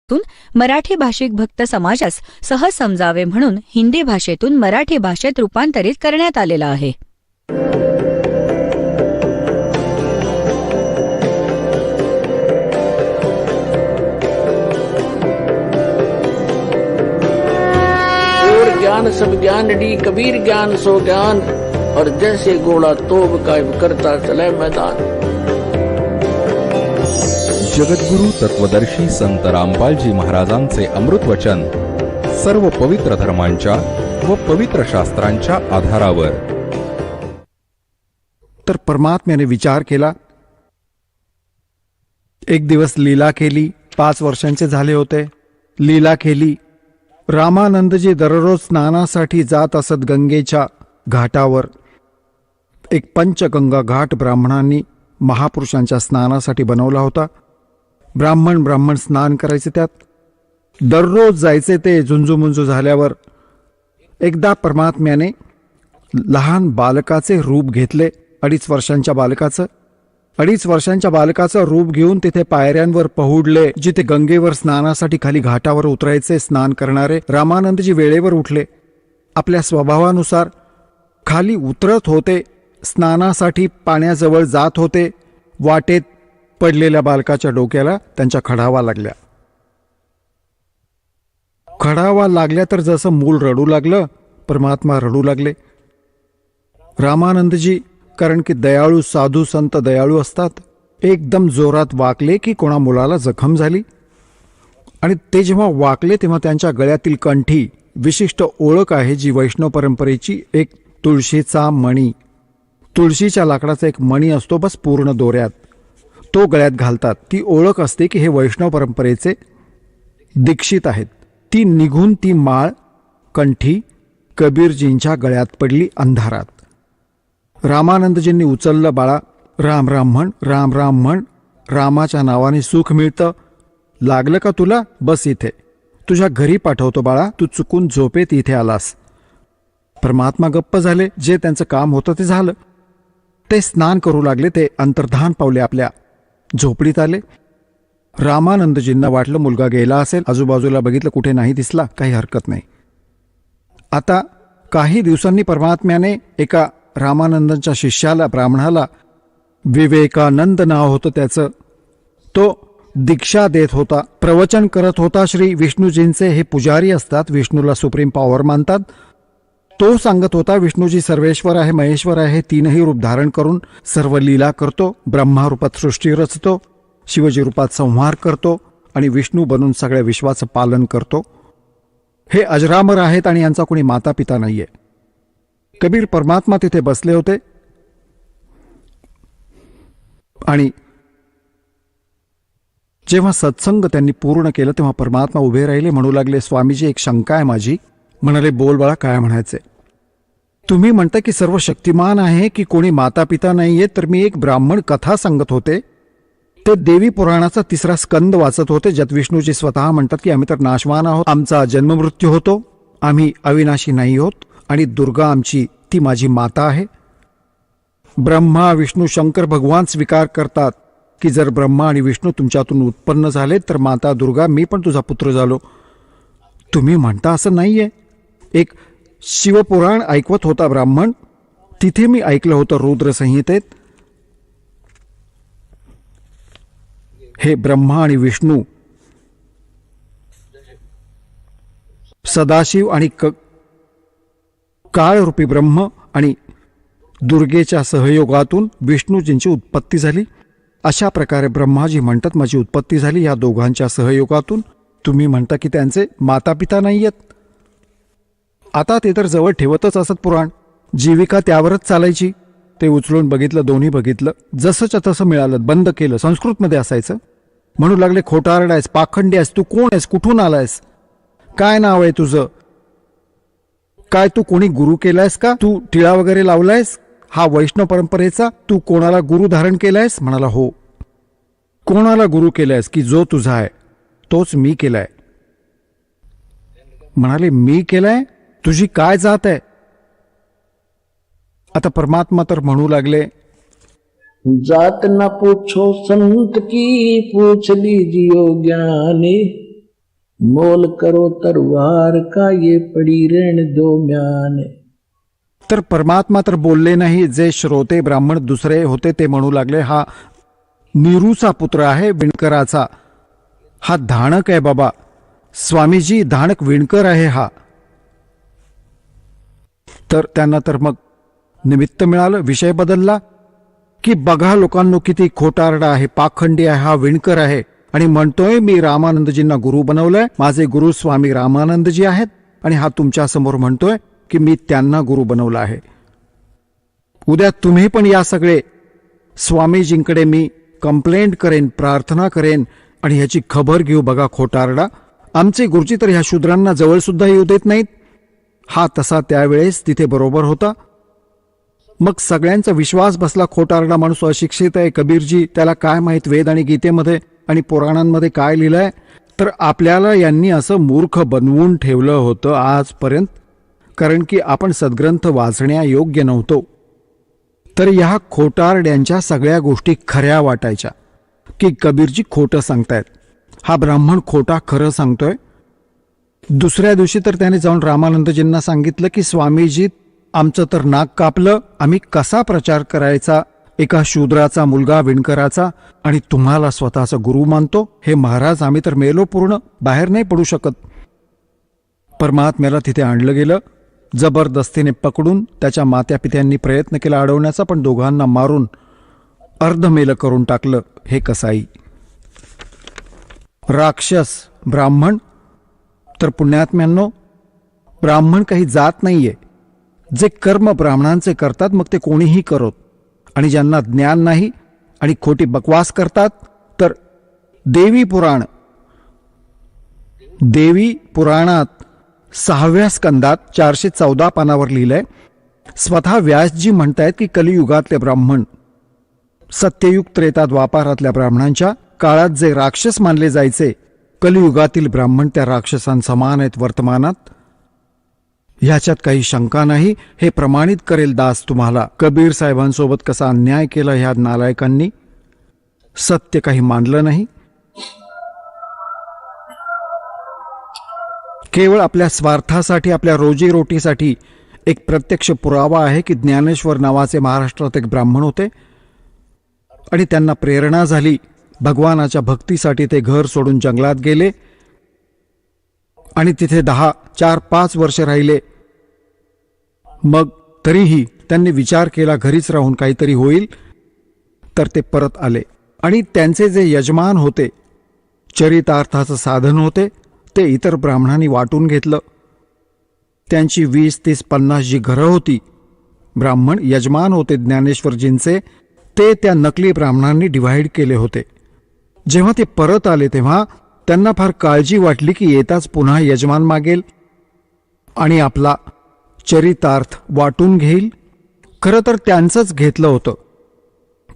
मराठी भाषिक भक्त समाजास सहज समजावे म्हणून हिंदी भाषेतून मराठी भाषेत रूपांतरित करण्यात आलेला आहे. और ज्ञान सब ज्ञान डी कबीर ज्ञान सो ज्ञान और जैसे घोड़ा तोब कायम करता चले मैदान. जगद्गुरु तत्वदर्शी संत रामपालजी महाराजांचे अमृत वचन सर्व पवित्र धर्मांच्या व पवित्र शास्त्रांच्या आधारावर. तर परमात्म्याने विचार केला. एक दिवस लीला केली. 5 वर्षांचे झाले होते. लीला केली. रामानंदजी दररोज स्नानासाठी जात असत गंगेच्या घाटावर. एक पंचगंगा घाट ब्राह्मणांनी महापुरुषांच्या स्नानासाठी बनवला होता. ब्राह्मण स्नान करायचे त्यात. दररोज जायचे ते झुंजूमुंजू झाल्यावर. एकदा परमात्म्याने लहान बालकाचे रूप घेतले. 2.5 वर्षांच्या बालकाचं. 2.5 वर्षांच्या बालकाचं रूप घेऊन तिथे पायऱ्यांवर पहुडले, जिथे गंगेवर स्नानासाठी खाली घाटावर उतरायचे स्नान करणारे. रामानंदजी वेळेवर उठले. आपल्या स्वभावानुसार खाली उतरत होते. स्नानासाठी पाण्याजवळ जात होते. वाटेत पडलेल्या बालकाच्या डोक्याला त्यांच्या खडावा लागल्या. खडावा लागल्या तर जसं मूल रडू लागलं, परमात्मा रडू लागले. रामानंदजी, कारण की दयाळू साधू संत दयाळू असतात, एकदम जोरात वाकले की कोणा मुलाला जखम झाली. आणि ते जेव्हा वाकले तेव्हा त्यांच्या गळ्यातील कंठी विशिष्ट ओळख आहे, जी वैष्णव परंपरेची. एक तुळशीचा मणी, तुळशीच्या लाकडाचा एक मणी असतो, बस पूर्ण दोऱ्यात, तो गळ्यात घालतात. ती ओळख असते की हे वैष्णव परंपरेचे दीक्षित आहेत. ती निघून ती माळ कंठी कबीरजींच्या गळ्यात पडली अंधारात. रामानंदजींनी उचललं. बाळा, राम राम म्हण, राम राम म्हण, रामाच्या नावाने सुख मिळतं. लागलं का तुला? बस इथे, तुझ्या घरी पाठवतो बाळा, तू चुकून झोपेत इथे आलास. परमात्मा गप्प झाले. जे त्यांचं काम होतं ते झालं. ते स्नान करू लागले. ते अंतर्धान पावले, आपल्या झोपडीत आले. रामानंदजींना वाटलं मुलगा गेला असेल. आजूबाजूला बघितलं, कुठे नाही दिसला. काही हरकत नाही. आता काही दिवसांनी परमात्म्याने एका रामानंदांच्या शिष्याला, ब्राह्मणाला, विवेकानंद नाव होतं त्याचं, तो दीक्षा देत होता, प्रवचन करत होता. श्री विष्णूजींचे हे पुजारी असतात, विष्णूला सुप्रीम पॉवर मानतात. तो सांगत होता विष्णूजी सर्वेश्वर आहे, महेश्वर आहे, 3ही रूप धारण करून सर्व लीला करतो. ब्रह्मा रूपात सृष्टी रचतो, शिवजी रूपात संहार करतो आणि विष्णू बनून सगळ्या विश्वाचं पालन करतो. हे अजरामर आहेत आणि यांचा कोणी माता पिता नाहीये. कबीर परमात्मा तिथे बसले होते आणि जेव्हा सत्संग त्यांनी पूर्ण केलं तेव्हा परमात्मा उभे राहिले. म्हणू लागले, स्वामीजी, एक शंका आहे माझी. म्हणाले, बोल बाळा, काय म्हणायचे? तुम्ही म्हणता की सर्व शक्तिमान आहे, की कोणी माता पिता नाहीये. तर मी एक ब्राह्मण कथा सांगत होते. ते देवी पुराणाचा 3रा स्कंद वाचत होते, ज्यात विष्णूजी स्वतः म्हणतात की आम्ही तर नाशवान आहोत, आमचा जन्ममृत्यू होतो, आम्ही अविनाशी नाही होत, आणि दुर्गा आमची, ती माझी माता आहे. ब्रह्मा विष्णू शंकर भगवान स्वीकार करतात की जर ब्रह्मा आणि विष्णू तुमच्यातून उत्पन्न झाले तर माता दुर्गा, मी पण तुझा पुत्र झालो. तुम्ही म्हणता असं नाहीये. एक शिवपुराण ऐकवत होता ब्राह्मण, तिथे मी ऐकलं होतं रुद्रसंहितेत, हे ब्रह्मा आणि विष्णू, सदाशिव आणि काळरूपी ब्रह्म आणि दुर्गेच्या सहयोगातून विष्णूजींची उत्पत्ती झाली. अशा प्रकारे ब्रह्माजी म्हणतात माझी उत्पत्ती झाली या दोघांच्या सहयोगातून. तुम्ही म्हणता की त्यांचे माता पिता नाहीयेत. आता ते तर जवळ ठेवतच असत पुराण, जीविका त्यावरच चालायची. ते उचलून बघितलं, दोन्ही बघितलं, जसंच्या तसं मिळालं. बंद केलं. संस्कृतमध्ये असायचं. म्हणू लागले, खोटारड आहेस, पाखंडी आहेस, तू कोण आहेस, कुठून आलायस, काय नाव आहे तुझं, काय तू कोणी गुरु केलायस का, तू टिळा वगैरे लावलायस हा वैष्णव परंपरेचा, तू कोणाला गुरु धारण केलायस? म्हणाला, हो. कोणाला गुरु केलायस? की जो तुझा आहे तोच मी केलाय. म्हणाले, मी केलाय? तुझी काय जात आहे? आता परमात्मा तर म्हणू लागले, जात न पूछो संत की, पूछ लीजियो ज्ञानी. मोल करो तरवार का ये पड़ी ऋण दो म्यान. तर परमात्मा तर बोलले नाही. जे श्रोते ब्राह्मण दुसरे होते ते म्हणू लागले, हा नीरूचा पुत्र आहे, विणकराचा. हा धाणक आहे बाबा. स्वामीजी धाणक विणकर आहे हा. तर त्यांना तर मग निमित्त मिळालं, विषय बदलला की बघा लोकांनो किती खोटारडा आहे, पाखंडी आहे, हा विणकर आहे आणि म्हणतोय मी रामानंदजींना गुरु बनवलंय, माझे गुरु स्वामी रामानंदजी आहेत आणि हा तुमच्या समोर म्हणतोय की मी त्यांना गुरु बनवलं आहे. उद्या तुम्ही पण या सगळे स्वामीजींकडे मी कंप्लेंट करेन, प्रार्थना करेन आणि ह्याची खबर घेऊ. बघा खोटारडा, आमचे गुरुजी तर ह्या शूद्रांना जवळ सुद्धा येऊ देत नाहीत. हा तसा त्यावेळेस तिथे बरोबर होता. मग सगळ्यांचा विश्वास बसला. खोटारडा माणूस अशिक्षित आहे, कबीरजी त्याला काय माहित वेद आणि गीतेमध्ये आणि पुराणांमध्ये काय लिहिलंय. तर आपल्याला यांनी असं मूर्ख बनवून ठेवलं होतं आजपर्यंत, कारण की आपण सद्ग्रंथ वाचण्यायोग्य नव्हतो. तर ह्या खोटारड्यांच्या सगळ्या गोष्टी खऱ्या वाटायच्या की कबीरजी खोटं सांगतायत, हा ब्राह्मण खोटा खरं सांगतोय. दुसऱ्या दिवशी तर त्याने जाऊन रामानंदजींना सांगितलं की स्वामीजी आमचं तर नाक कापलं, आम्ही कसा प्रचार करायचा, एका शूद्राचा मुलगा विणकराचा, आणि तुम्हाला स्वतःचा गुरु मानतो. हे महाराज आम्ही तर मेलो पूर्ण, बाहेर नाही पडू शकत. परमात्म्याला तिथे आणलं गेलं. जबरदस्तीने पकडून त्याच्या मात्यापित्यांनी प्रयत्न केला अडवण्याचा, पण दोघांना मारून अर्धमेलं करून टाकलं. हे कसाई राक्षस ब्राह्मण. तर पुण्यात्म्यांनो, ब्राह्मण काही जात नाहीये. जे कर्म ब्राह्मणांचे करतात मग ते कोणीही करोत, आणि ज्यांना ज्ञान नाही आणि खोटी बकवास करतात, तर देवी पुराणात 6व्या स्कंदात 414 पानावर लिहिलंय. स्वतः व्यासजी म्हणतायत की कलियुगातले ब्राह्मण सत्ययुग त्रेता द्वापारातल्या ब्राह्मणांच्या काळात जे राक्षस मानले जायचे, कलियुगातील ब्राह्मण त्या राक्षसांसमान आहेत वर्तमानात. ह्याच्यात काही शंका नाही. हे प्रमाणित करेल दास तुम्हाला कबीर साहेबांसोबत कसा अन्याय केला ह्या नालायकांनी. सत्य काही मानलं नाही. केवळ आपल्या स्वार्थासाठी, आपल्या रोजीरोटीसाठी एक प्रत्यक्ष पुरावा आहे की ज्ञानेश्वर नावाचे महाराष्ट्रात एक ब्राह्मण होते आणि त्यांना प्रेरणा झाली. भगवानाच्या भक्तीसाठी ते घर सोडून जंगलात गेले आणि तिथे 4-5 वर्ष राहिले. मग तरीही त्यांनी विचार केला घरीच राहून काहीतरी होईल, तर ते परत आले. आणि त्यांचे जे यजमान होते, चरितार्थाचं साधन होते, ते इतर ब्राह्मणांनी वाटून घेतलं. त्यांची 20, 30, 50 जी घरं होती, ब्राह्मण यजमान होते ज्ञानेश्वरजींचे, ते त्या नकली ब्राह्मणांनी डिव्हाइड केले होते. जेव्हा ते परत आले तेव्हा त्यांना फार काळजी वाटली की येताच पुन्हा यजमान मागेल आणि आपला चरितार्थ वाटून घेईल. खरं तर त्यांचंच घेतलं होतं.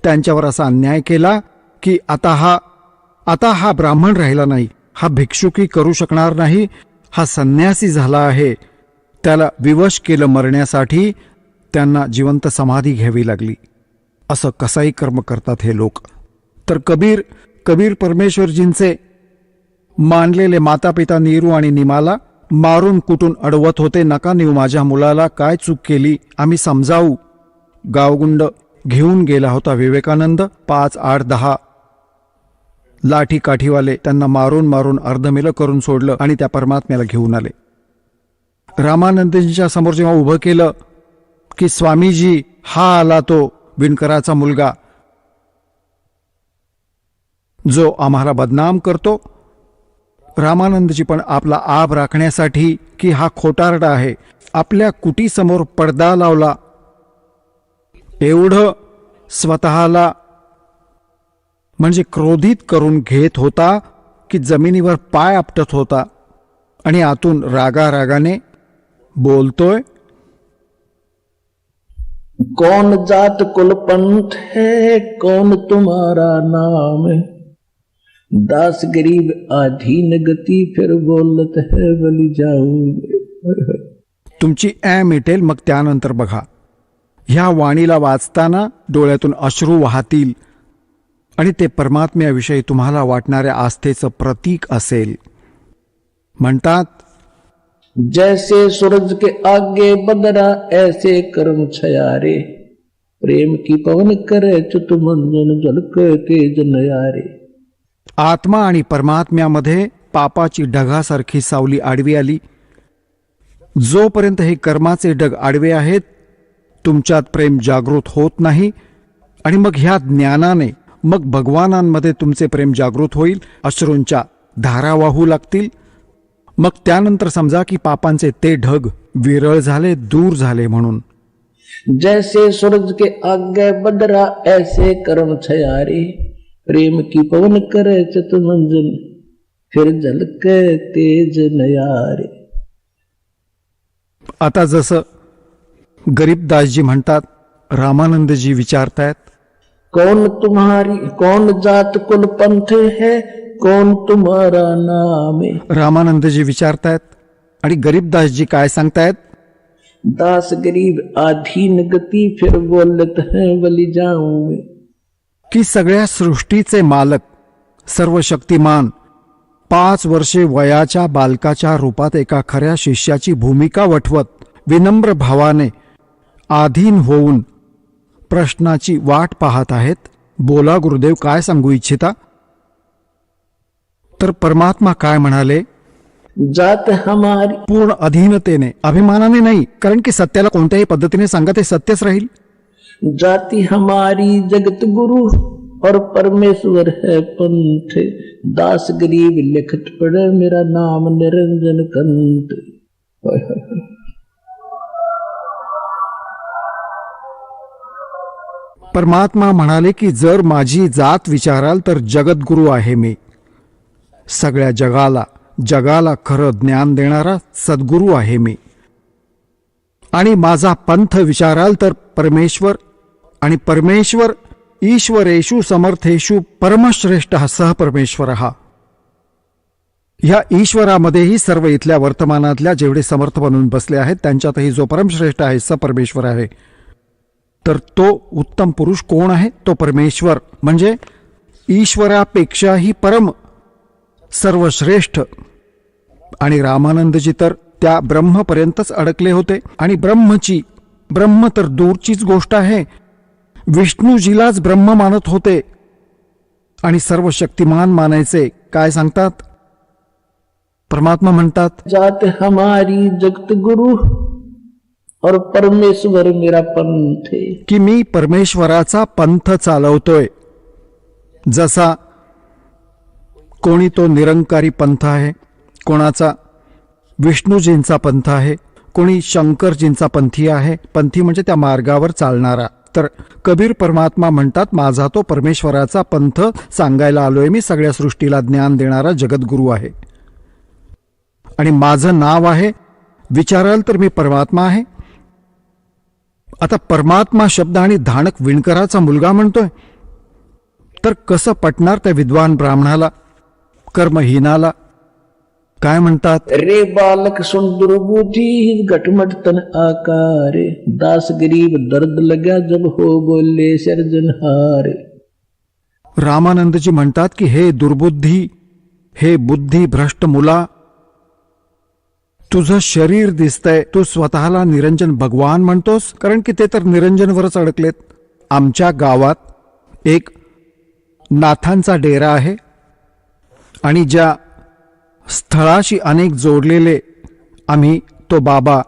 त्यांच्यावर असा अन्याय केला की आता हा ब्राह्मण राहिला नाही, हा भिक्षुकी करू शकणार नाही, हा संन्यासी झाला आहे. त्याला विवश केलं मरण्यासाठी. त्यांना जिवंत समाधी घ्यावी लागली. असं कसाही कर्म करतात हे लोक. तर कबीर परमेश्वरजींचे मानलेले मातापिता नीरू आणि निमाला मारून कुटून अडवत होते. नका नेऊ माझ्या मुलाला, काय चूक केली आम्ही समजावू. गावगुंड घेऊन गेला होता विवेकानंद. 5, 8, 10 लाठी काठीवाले त्यांना मारून अर्धमेलं करून सोडलं आणि त्या परमात्म्याला घेऊन आले. रामानंदजींच्या समोर जेव्हा उभं केलं की स्वामीजी हा आला तो विणकराचा मुलगा जो आम्हाला बदनाम करतो. रामानंदजी पण आपला आब राखण्यासाठी की हा खोटारडा आहे, आपल्या कुटीसमोर पडदा लावला. एवढं स्वतःला म्हणजे क्रोधित करून घेत होता की जमिनीवर पाय आपटत होता आणि आतून रागाने बोलतोय, कौन जात कुल पंथ है, कौन तुम्हारा नाम है, दास गरीब अधीन गती, फिर बोलत है बलि जाऊंगे. तुमची मिटेल. मग त्यानंतर बघा, ह्या वाणीला वाचताना डोळ्यातून अश्रू वाहतील आणि ते परमात्म्याविषयी तुम्हाला वाटणाऱ्या आस्थेचं प्रतीक असेल. म्हणतात, जैसे सूरज के आगे बदरा ऐसे कर्म छयारे, प्रेम की पवन करे चुत मंजन झलके तेज नयारे. आत्मा आणि परमात्म्यामध्ये पापाची ढगासारखी सावली आडवी आली. जोपर्यंत हे कर्माचे ढग आडवे आहेत, तुमच्यात प्रेम जागृत होत नाही. आणि मग ह्या ज्ञानाने मग भगवानांमध्ये तुमचे प्रेम जागृत होईल. अश्रूंच्या धारा वाहू लागतील. मग त्यानंतर समजा की पापांचे ते ढग विरळ झाले, दूर झाले म्हणून. जैसे सूरज के आगे बदरा ऐसे कर्म छयारे, प्रेम की पवन करे चित मंजन फिर झलके तेज नयारे. आता जसं गरीबदासजी म्हणतात, रामानंदजी विचारतायत, कौन जात कुल पंथ है, कौन तुम्हारा नाम है. रामानंदजी विचारतायत आणि गरीबदासजी काय सांगतायत, दास गरीब आधीन गती फिर बोलत है बलि जाऊं मैं. की सगळ्या सृष्टीचे मालक सर्व शक्तिमान 5 वर्षे वयाच्या बालकाच्या रूपात एका खऱ्या शिष्याची भूमिका वठवत विनम्र भावाने आधीन होऊन प्रश्नाची वाट पाहत आहेत. बोला गुरुदेव, काय सांगू इच्छिता. तर परमात्मा काय म्हणाले, जात हमारी, पूर्ण अधीनतेने, अभिमानाने नाही, कारण की सत्याला कोणत्याही पद्धतीने सांगा ते सत्यच राहील. जाति हमारी जगत गुरु और परमेश्वर है पंथ, दास गरीब लिखत पड़े मेरा नाम निरंजन कंठ. परमात्मा म्हणाले की जर माझी जात विचाराल तर जगद्गुरु आहे मी. सगळ्या जगाला खरं ज्ञान देणारा सद्गुरू आहे मी. आणि माझा पंथ विचाराल तर परमेश्वर, आणि परमेश्वर ईश्वरेषु समर्थेषु परमश्रेष्ठ सहपरमेश्वर. ह्या ईश्वरामध्येही सर्व इथल्या वर्तमानातल्या जेवढे समर्थ बनून बसले आहेत त्यांच्यातही जो परमश्रेष्ठ आहे, सपरमेश्वर आहे. तर तो उत्तम पुरुष कोण आहे, तो परमेश्वर, म्हणजे ईश्वरापेक्षाही परम सर्वश्रेष्ठ. आणि रामानंदजी तर त्या ब्रह्मपर्यंतच अडकले होते. आणि ब्रह्म तर दूरचीच गोष्ट आहे. विष्णूजीलाच ब्रह्म मानत होते आणि सर्व शक्तिमान मानायचे. काय सांगतात परमात्मा, म्हणतात, जात हमारी जगत गुरु और परमेश्वर मेरा पंथ है. की मी परमेश्वराचा पंथ चालवतोय. जसा कोणी तो निरंकारी पंथ आहे, कोणाचा विष्णूजींचा पंथ आहे, कोणी शंकरजींचा पंथी आहे. पंथी म्हणजे त्या मार्गावर चालणारा. तर कबीर परमात्मा म्हणतात, माझा तो परमेश्वराचा पंथ सांगायला आलोय मी. सगळ्या सृष्टीला ज्ञान देणारा जगद्गुरू आहे. आणि माझं नाव आहे, विचाराल तर मी परमात्मा आहे. आता परमात्मा शब्द आणि धाणक विणकराचा मुलगा म्हणतोय, तर कसं पटणार त्या विद्वान ब्राह्मणाला, कर्महीनाला. काय म्हणतात, रे बालक सुन दुर्बुद्धि घटमट तन आकारे, दास गरीब दर्द लगा जब हो बोले सर्जनहारे. रामानंदजी म्हणतात की हे दुर्बुद्धी, हे बुद्धी भ्रष्ट मुला, तुझं शरीर दिसतंय, तू स्वतःला निरंजन भगवान म्हणतोस, कारण की ते तर निरंजनवरच अडकलेत. आमच्या गावात एक नाथांचा डेरा आहे आणि ज्या स्थळाशी अनेक जोडलेले आम्ही, तो बाबा,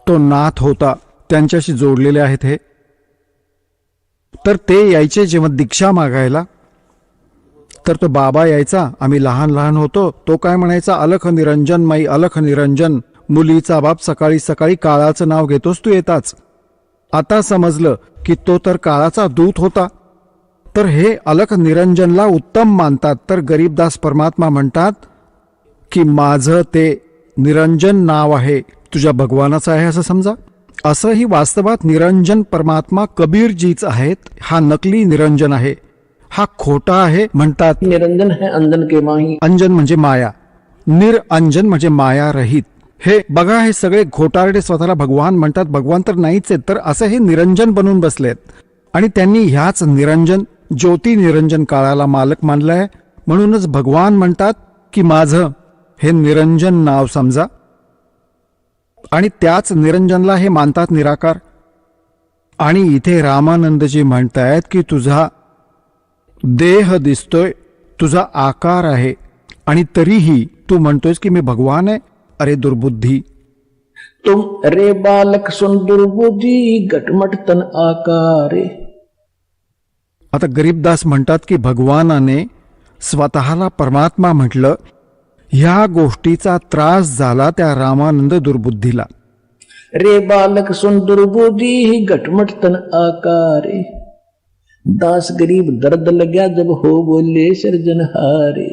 तो नाथ होता, त्यांच्याशी जोडलेले आहेत हे. तर ते यायचे जेव्हा दीक्षा मागायला, तर तो बाबा यायचा. आम्ही लहान लहान होतो. तो काय म्हणायचा, अलख निरंजन माई अलख निरंजन, मुलीचा बाप सकाळी सकाळी काळाचं नाव घेतोस तू येताच. आता समजलं की तो तर काळाचा दूत होता. तर हे अलख निरंजनला उत्तम मानतात. तर गरीबदास परमात्मा म्हणतात की माझं ते निरंजन नाव आहे, तुझ्या भगवानाचं आहे असं समजा. असंही वास्तवात निरंजन परमात्मा कबीरजीच आहेत. हा नकली निरंजन आहे, हा खोटा आहे. म्हणतात निरंजन है अंजन के माही. अंजन म्हणजे माया, निरंजन म्हणजे माया रहित. हे बघा, हे सगळे घोटारडे स्वतःला भगवान म्हणतात. भगवान तर नाहीच आहेत. तर असं हे निरंजन बनून बसलेत. आणि त्यांनी ह्याच निरंजन, ज्योती निरंजन काळाला मालक मानलाय. म्हणूनच भगवान म्हणतात की माझं हे निरंजन नाव समजा आणि त्याच निरंजनला हे मानतात निराकार. आणि इथे रामानंदजी म्हणतायत की तुझा देह दिसतोय, तुझा आकार आहे आणि तरीही तू म्हणतोयस की मी भगवान आहे. अरे दुर्बुद्धी. तुम रे बालक सुन दुर्बुद्धि घटमट तन आकारे. आता गरीबदास म्हणतात की भगवानाने स्वतःला परमात्मा म्हटलं. ह्या गोष्टीचा त्रास झाला त्या रामानंद दुर्बुद्धीला. रे बालक सुन दुर्बुद्धि घटमट तन आकारे. दास गरीब दर्द लग्या जब हो बोले सर्जनहारे.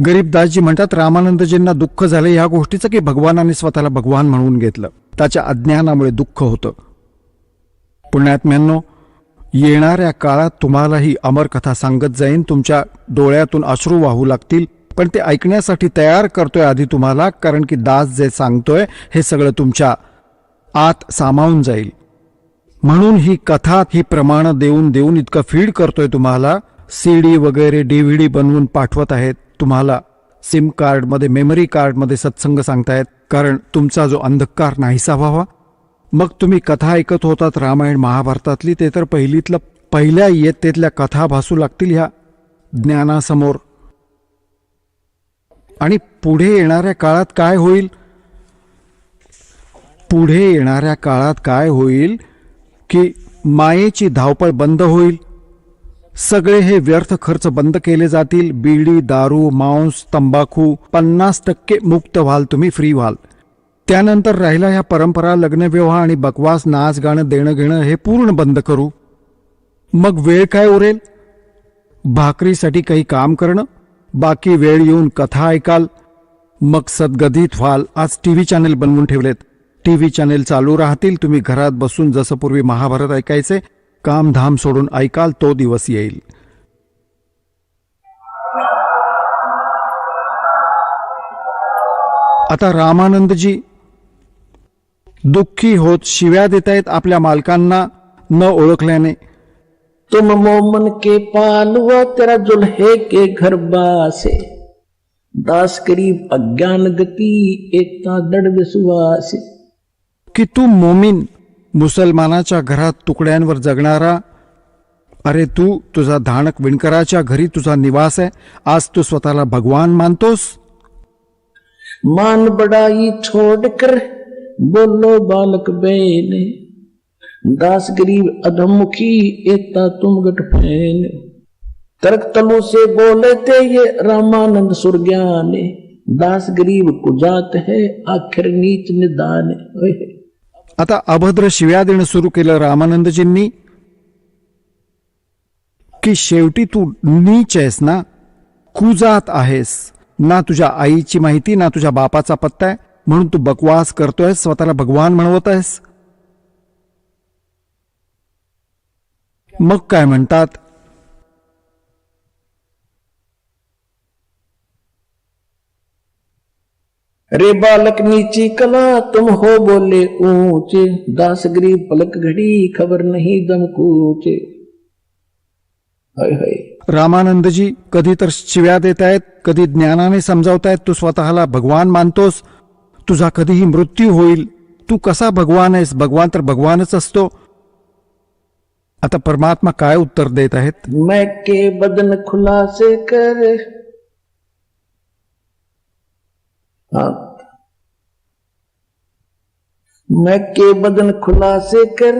गरीबदासजी म्हणतात रामानंदजींना दुःख झालं ह्या गोष्टीचं की भगवानाने स्वतःला भगवान म्हणून घेतलं. त्याच्या अज्ञानामुळे दुःख होतं. पुण्यात्म्यांनो, येणाऱ्या काळात तुम्हालाही अमरकथा सांगत जाईन. तुमच्या डोळ्यातून अश्रू वाहू लागतील, पण ते ऐकण्यासाठी तयार करतोय आधी तुम्हाला, कारण की दास जे सांगतोय हे सगळं तुमच्या आत सामावून जाईल. म्हणून ही कथा ही प्रमाण देऊन देऊन इतकं फीड करतोय तुम्हाला. CD वगैरे DVD बनवून पाठवत आहेत तुम्हाला. सिम कार्डमध्ये, मेमरी कार्डमध्ये सत्संग सांगतायत, कारण तुमचा जो अंधकार नाहीसा व्हावा. मग तुम्ही कथा ऐकत होतात रामायण महाभारतातली, ते तर पहिल्या इयत्तेतल्या कथा भासू लागतील ह्या ज्ञानासमोर. आणि पुढे येणाऱ्या काळात काय होईल? पुढे येणाऱ्या काळात काय होईल की मायेची धावपळ बंद होईल. सगळे हे व्यर्थ खर्च बंद केले जातील. बीडी, दारू, मांस, तंबाखू 50% मुक्त व्हाल तुम्ही, फ्री व्हाल. त्यानंतर राहिला ह्या परंपरा, लग्नविवाह आणि बकवास, नाच गाणं, देणं घेणं हे पूर्ण बंद करू. मग वेळ काय उरेल? भाकरीसाठी काही काम करणं, बाकी वेळ येऊन कथा ऐकाल, मग सद्गदित व्हाल. आज TV चॅनेल बनवून ठेवलेत. TV चॅनेल चालू राहतील. तुम्ही घरात बसून जसं पूर्वी महाभारत ऐकायचे, कामधाम सोडून ऐकाल. तो दिवस येईल. आता रामानंदजी दुःखी होत शिव्या देत आहेत आपल्या मालकांना न ओळखल्याने. तुम मोमन के पालवा तेरा जुल्हे के घर बासे. दास गरीब अज्ञान गती एकता दृढ विश्वासे. की तू मोमीन, मुसलमानाच्या घरात तुकड्यांवर जगणारा. अरे तू, तुझा धाणक विणकराच्या घरी तुझा निवास आहे. आज तू स्वतःला भगवान मानतोस. मान बड़ाई छोड़कर बोलो बालक बेने. दास गरीब अधमुखी एकता तुम गठ फैने. तर्क तलु से बोले थे ये रामानंद सुरज्ञाने. दास गरीब कुजात है आखिर नीच निदान. आता अभद्र शिव्या देणं सुरू केलं रामानंदजींनी की शेवटी तू नीच आहेस ना, कुजात आहेस ना. तुझ्या आईची माहिती ना तुझ्या बापाचा पत्ता आहे, म्हणून तू बकवास करतोयस, स्वतःला भगवान म्हणवत आहेस. मग काय म्हणतात? रे बालक नीची कला तुम हो बोले ऊंचे. दास गरीब पलक घड़ी खबर नहीं दम कूचे. रामानंदजी कधी तर शिव्या देत आहेत, कधी ज्ञानाने समजावतायत. तू स्वतःला भगवान मानतोस. तुझा कधीही मृत्यू होईल. तू कसा भगवान आहेस? भगवान तर भगवानच असतो. आता परमात्मा काय उत्तर देत आहेत? मैं के बदन खुलासे कर. मैं के बदन खुलासे कर.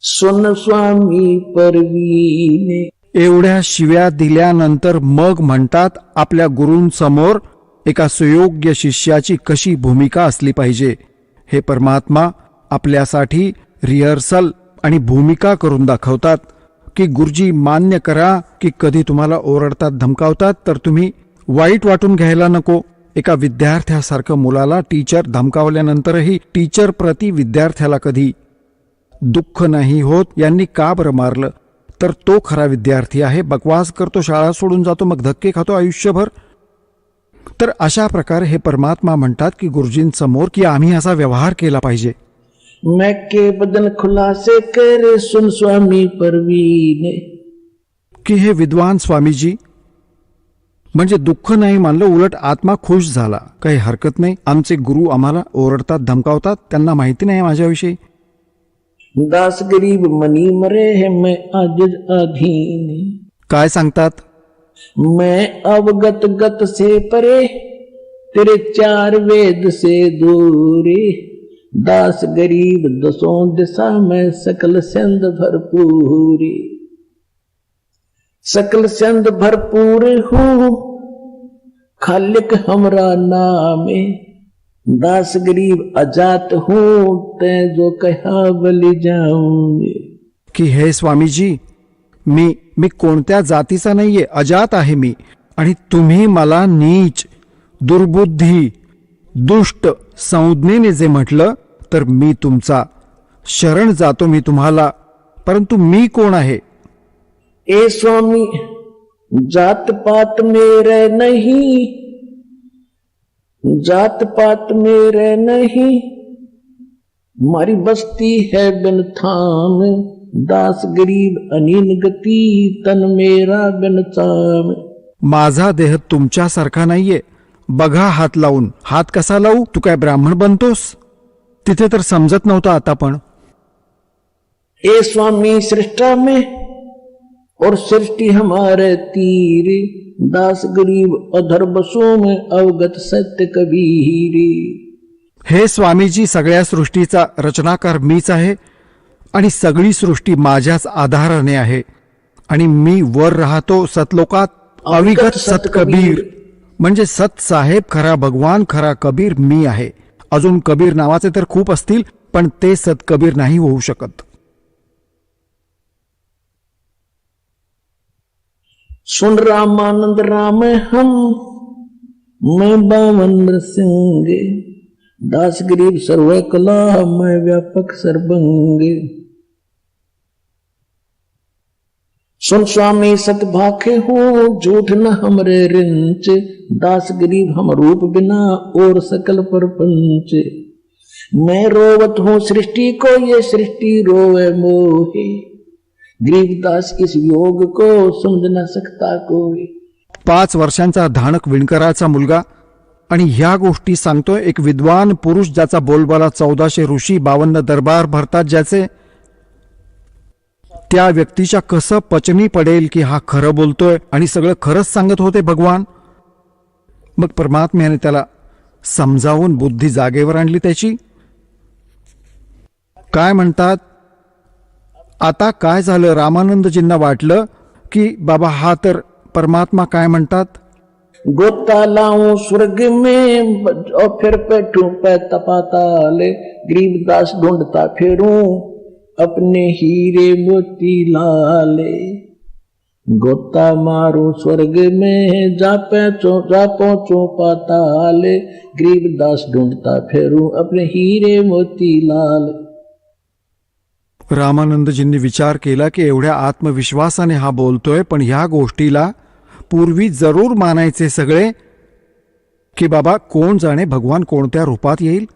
सुन स्वामी परवीने. एवढ्या शिव्या दिल्यानंतर मग म्हणतात आपल्या गुरूंसमोर एका सुयोग्य शिष्याची कशी भूमिका असली पाहिजे. हे परमात्मा आपल्यासाठी रिहर्सल आणि भूमिका करून दाखवतात की गुरुजी मान्य करा की कधी तुम्हाला ओरडतात, धमकावतात, तर तुम्ही वाईट वाटून घ्यायला नको. एका विद्यार्थ्यासारखं मुलाला टीचर धमकावल्यानंतरही टीचर प्रति विद्यार्थ्याला कधी दुःख नाही होत. यांनी का बरं मारलं? तर तो खरा विद्यार्थी आहे. बकवास करतो, शाळा सोडून जातो, मग धक्के खातो आयुष्यभर. तर अशा प्रकारे हे परमात्मा म्हणतात की गुरुजींसमोर की आम्ही असा व्यवहार केला पाहिजे. मैं के बदन खुलासे कर सुन स्वामी परवीने. की हे विद्वान स्वामीजी, म्हणजे दुःख नाही मानलं, उलट आत्मा खुश झाला. काही हरकत नाही, आमचे गुरु आम्हाला ओरडतात, धमकावतात, त्यांना माहिती नाही माझ्याविषयी. दास गरीब मनी मरे है मैं आजिज अधीन, काय सांगतात? मैं अवगत गत से परे, तेरे चार वेद से दूरी, दास गरीब दसों दिशा में सकल सिंध भरपूरी, सकल सिंध भरपूर हूँ खालिक हमरा नामे, दास गरीब अजात हूँ ते जो कहा बलि जाऊंगे. की हे स्वामीजी, मी कोणत्या जातीचा नाहीये, अजात आहे मी, आणि तुम्ही मला नीच, दुर्बुद्धी, दुष्ट संज्ञेने जे म्हटलं तर मी तुमचा शरण जातो मी तुम्हाला. परंतु मी कोण आहे? ए स्वामी, जात पात मेरे नहीं, जात पात मेरे नहीं, मारी बस्ती है बिन थाम, दास गरीब अनीन गति तन मेरा बिन चाम. माझा देह तुमच्यासारखा नाहीये. बघा हात लावून. हात कसा लावू? तू काय ब्राह्मण बनतोस? तिथे तर समजत नव्हतं, आता पण. ए स्वामी, सृष्टा में और सृष्टि हमारे तीर, दास गरीब अधर बसों में अवगत सत्य कबीर. हे स्वामीजी, सगळ्या सृष्टीचा रचनाकार मीच आहे आणि सगळी सृष्टी माझ्याच आधाराने आहे, आणि मी वर राहतो सतलोकात. अविगत सत कबीर, म्हणजे सत साहेब खरा, भगवान खरा, कबीर मी आहे. अजून कबीर नावाचे तर खूप असतील, पण ते सत कबीर नाही होऊ शकत. सुन रामानंद राम हम, मैं बावन सिंह, दास गरीब सर्व कला, मैं व्यापक सर्वंग. सुन स्वामी सत भाखे हूँ, झूठ न हमरे रिंच, दास गरीब हम रूप बिना और सकल परपंच. मैं रोवत हूँ सृष्टि को, ये सृष्टि रोवे मोहे, गरीबदास इस योग को समझ न सकता कोई. 5 वर्षांचा धाणक विणकराचा मुलगा, आणि ह्या गोष्टी सांगतोय एक विद्वान पुरुष, ज्याचा बोलबाला 1400 ऋषी 52 दरबार भरतात ज्याचे. त्या व्यक्तीच्या कसं पचनी पडेल की हा खरं बोलतोय आणि सगळं खरंच सांगत होते भगवान. मग परमात्म्याने त्याला समजावून बुद्धी जागेवर आणली त्याची. काय म्हणतात? आता काय झालं? रामानंदजींना वाटलं की बाबा हा तर परमात्मा काय म्हणतात, गोता लाऊं स्वर्ग में और फिर बैठूं पे तपाताले, गरीबदास ढूंढता फिरूं अपने हीरे मोती लाले. गोता मारूं स्वर्ग में जा पहुंचो पाताले, गरीबदास ढूंढता फिरूं अपने हीरे मोती लाले. रामानंदजींनी विचार केला की एवढ्या आत्मविश्वासाने हा बोलतोय, पण ह्या गोष्टीला पूर्वी जरूर मानायचे सगळे की बाबा कोण जाणे भगवान कोणत्या रूपात येईल.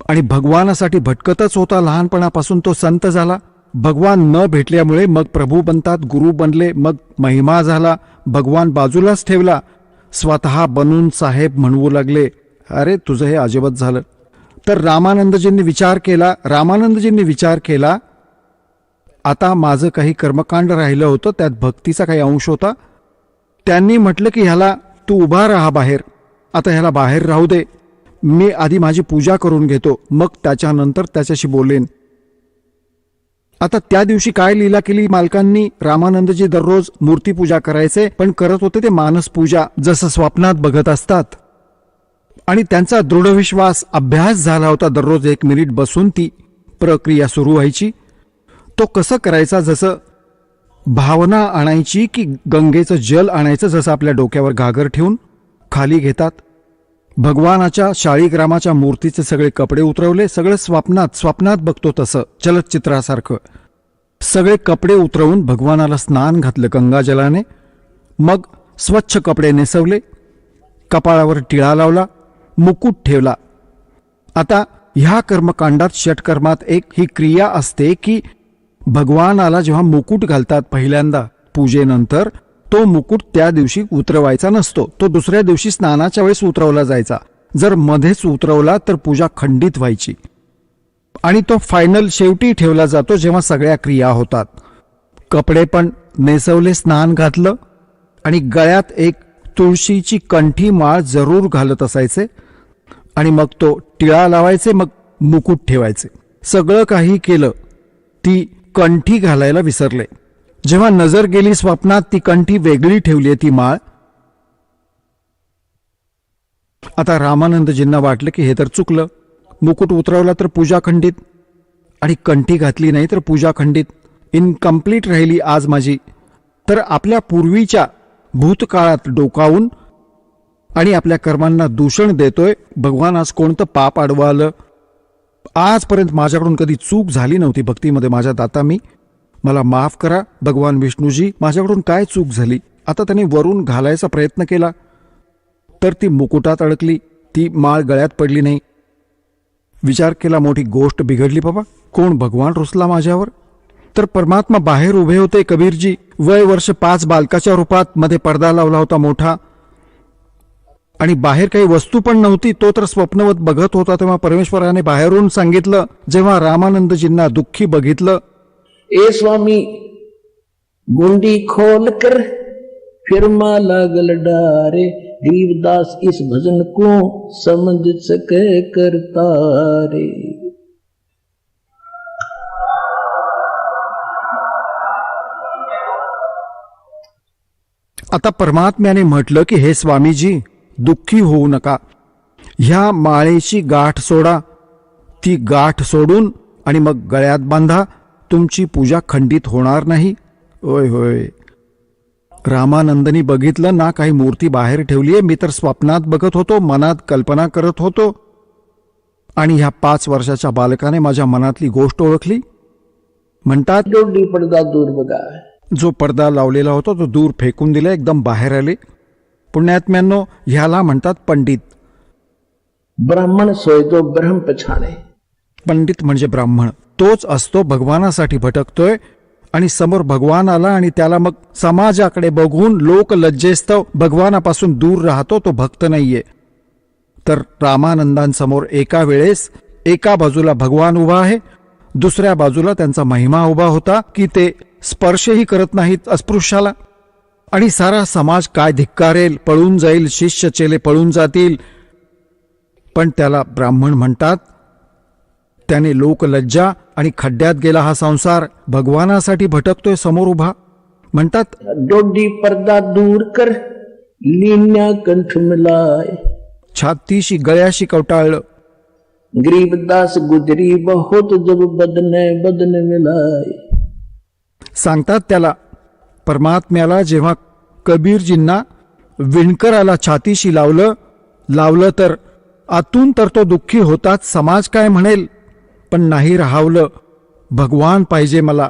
आणि भगवानासाठी भटकतच होता लहानपणापासून. तो संत झाला, भगवान न भेटल्यामुळे मग प्रभू बनतात, गुरु बनले, मग महिमा झाला, भगवान बाजूलाच ठेवला, स्वतः बनून साहेब म्हणवू लागले. अरे तुझं हे अजबच झालं. तर रामानंदजींनी विचार केला आता माझं काही कर्मकांड राहिलं होतं, त्यात भक्तीचा काही अंश होता. त्यांनी म्हटलं की ह्याला तू उभा राहा बाहेर, आता ह्याला बाहेर राहू दे, मी आधी माझी पूजा करून घेतो, मग त्याच्यानंतर त्याच्याशी बोलेन. आता त्या दिवशी काय लीला केली मालकांनी? रामानंदजी दररोज मूर्तीपूजा करायचे, पण करत होते ते मानस पूजा, जसं स्वप्नात बघत असतात. आणि त्यांचा दृढ विश्वास, अभ्यास झाला होता. दररोज 1 मिनिट बसून ती प्रक्रिया सुरू व्हायची. तो कसं करायचा? जसं भावना आणायची की गंगेचं जल आणायचं, जसं आपल्या डोक्यावर घागर ठेवून खाली घेतात. भगवानाच्या शाळीग्रामाच्या मूर्तीचे सगळे कपडे उतरवले, सगळं स्वप्नात बघतो तसं चलचित्रासारखं. सगळे कपडे उतरवून भगवानाला स्नान घातलं गंगाजलाने, मग स्वच्छ कपडे नेसवले, कपाळावर टिळा लावला, मुकुट ठेवला. आता ह्या कर्मकांडात षटकर्मात एक ही क्रिया असते की भगवानाला जेव्हा मुकुट घालतात पहिल्यांदा पूजेनंतर, तो मुकुट त्या दिवशी उतरवायचा नसतो, तो दुसऱ्या दिवशी स्नानाच्या वेळेस उतरवला जायचा. जर मध्येच उतरवला तर पूजा खंडित व्हायची. आणि तो फायनल शेवटी ठेवला जातो जेव्हा सगळ्या क्रिया होतात. कपडे पण नेसवले, स्नान घातलं आणि गळ्यात एक तुळशीची कंठी माळ जरूर घालत असायचे आणि मग तो टिळा लावायचे, मग मुकुट ठेवायचे. सगळं काही केलं, ती कंठी घालायला विसरले. जेव्हा नजर गेली स्वप्नात, ती कंठी वेगळी ठेवली ती माळ. आता रामानंदजींना वाटलं की हे तर चुकलं. मुकुट उतरवला तर पूजा खंडित आणि कंठी घातली नाही तर पूजा खंडित, इनकम्प्लीट राहिली आज माझी. तर आपल्या पूर्वीच्या भूतकाळात डोकावून आणि आपल्या कर्मांना दूषण देतोय. भगवान आज कोणतं पाप आडवं आलं? आजपर्यंत माझ्याकडून कधी चूक झाली नव्हती भक्तीमध्ये, माझ्या दाता मी, मला माफ करा. भगवान विष्णूजी, माझ्याकडून काय चूक झाली? आता त्याने वरून घालायचा प्रयत्न केला तर ती मुकुटात अडकली, ती माळ गळ्यात पडली नाही. विचार केला, मोठी गोष्ट बिघडली बाबा. कोण भगवान रुसला माझ्यावर? तर परमात्मा बाहेर उभे होते. कबीरजी वय वर्ष 5 बालकाच्या रूपात, मध्ये पडदा लावला होता मोठा आणि बाहेर काही वस्तू पण नव्हती. तो तर स्वप्नवत बघत होता. तेव्हा परमेश्वराने बाहेरून सांगितलं, जेव्हा रामानंदजींना दुःखी बघितलं, ए स्वामी, गुंडी खोल कर फिर माला गल डारे, गरीबदास इस भजन को समझ सके करता रे. आता परमात्म्याने म्हटलं की हे स्वामीजी, दुःखी होऊ नका. ह्या माळेची गाठ सोडा. ती गाठ सोडून आणि मग गळ्यात बांधा. तुमची पूजा खंडित होणार नाही. होय होय. रामानंदनी बघितलं ना, काही मूर्ती बाहेर ठेवलीये. मी तर स्वप्नात बघत होतो, मनात कल्पना करत होतो. आणि ह्या 5 वर्षाच्या बालकाने माझ्या मनातली गोष्ट ओळखली. म्हणतात, डोडी पडदा दूर बघा. जो पडदा लावलेला होता तो दूर फेकून दिला, एकदम बाहेर आले. पुण्यात्म्यांनो, ह्याला म्हणतात पंडित. ब्राह्मण सोय जो ब्रह्म पछाणे. पंडित म्हणजे ब्राह्मण. तोच असतो भगवानासाठी भटकतोय आणि समोर भगवान आला आणि त्याला मग समाजाकडे बघून लोक लज्जेस्तव भगवानापासून दूर राहतो, तो भक्त नाहीये. तर रामानंदांसमोर एका वेळेस एका बाजूला भगवान उभा आहे, दुसऱ्या बाजूला त्यांचा महिमा उभा होता की ते स्पर्शही करत नाहीत अस्पृश्याला. आणि सारा समाज काय धिक्कारेल, पळून जाईल, शिष्य चेले पळून जातील. पण त्याला ब्राह्मण म्हणतात. त्याने लोकलज्जा आणि खड्ड्यात गेला हा संसार. भगवानासाठी भटकतोय समोर उभा. म्हणतात, डोडी पडदा दूर कर लिन्या कंठ मिलाय. छातीशी गळ्याशी कवटाळलं. गरीबदास गुजरी बहुत जब बदन मिलाय. सांगतात त्याला, परमात्म्याला जेव्हा कबीरजींना विणकराला छातीशी लावलं तर आतून तर तो दुःखी होताच. समाज काय म्हणेल, पण नाही राहावलं. भगवान पाहिजे मला.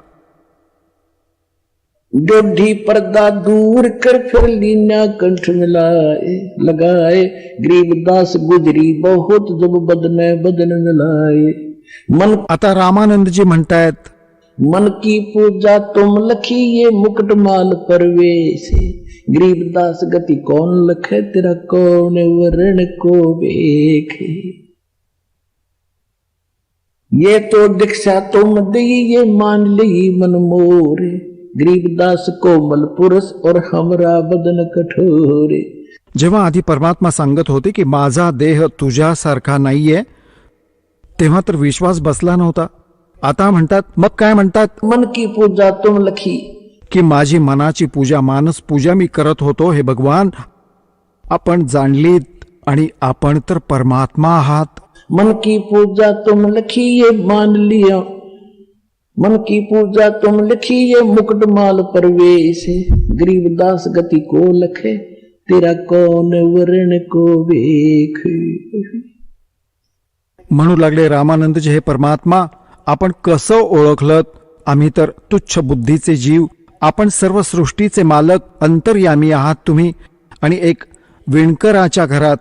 डोडी पर्दा दूर कर फिर लीना कंठ मिलाए लगाए. गरीबदास गुजरी बहुत जब बदन मिलाए. मन आता रामानंदजी म्हणतायत, मन की पूजा तुम लखी ये मुकुट माल परवेश. गरीबदास गति कौन लखे तेरा कौन वरण को बेखे. ये तो दीक्षा तुम दी ये मान ली मन मोरे. गरीबदास कोमल पुरुष और हमरा बदन कठोरे. जेव्हा आधी परमात्मा सांगत होते की माझा देह तुझ्यासारखा नाहीये, तेव्हा तर विश्वास बसला नव्हता. आता म्हणतात, मग काय म्हणतात, मन की पूजा तुम लखी. की माझी मनाची पूजा, मानस पूजा मी करत होतो. हे भगवान, आपण जाणलीत आणि आपण तर परमात्मा आहात. मन की पूजा तुम लखी ये मान लिया. मन की पूजा तुम लिखी ये मुकुट माल परवेश. गरीबदास गति को लखे तेरा कौन वरण को वेख. म्हणू लागले रामानंदजी, हे परमात्मा, आपण कसं ओळखलं? आम्ही तर तुच्छ बुद्धीचे जीव. आपण सर्व सृष्टीचे मालक, अंतर्यामी आहात तुम्ही. आणि एक विणकराच्या घरात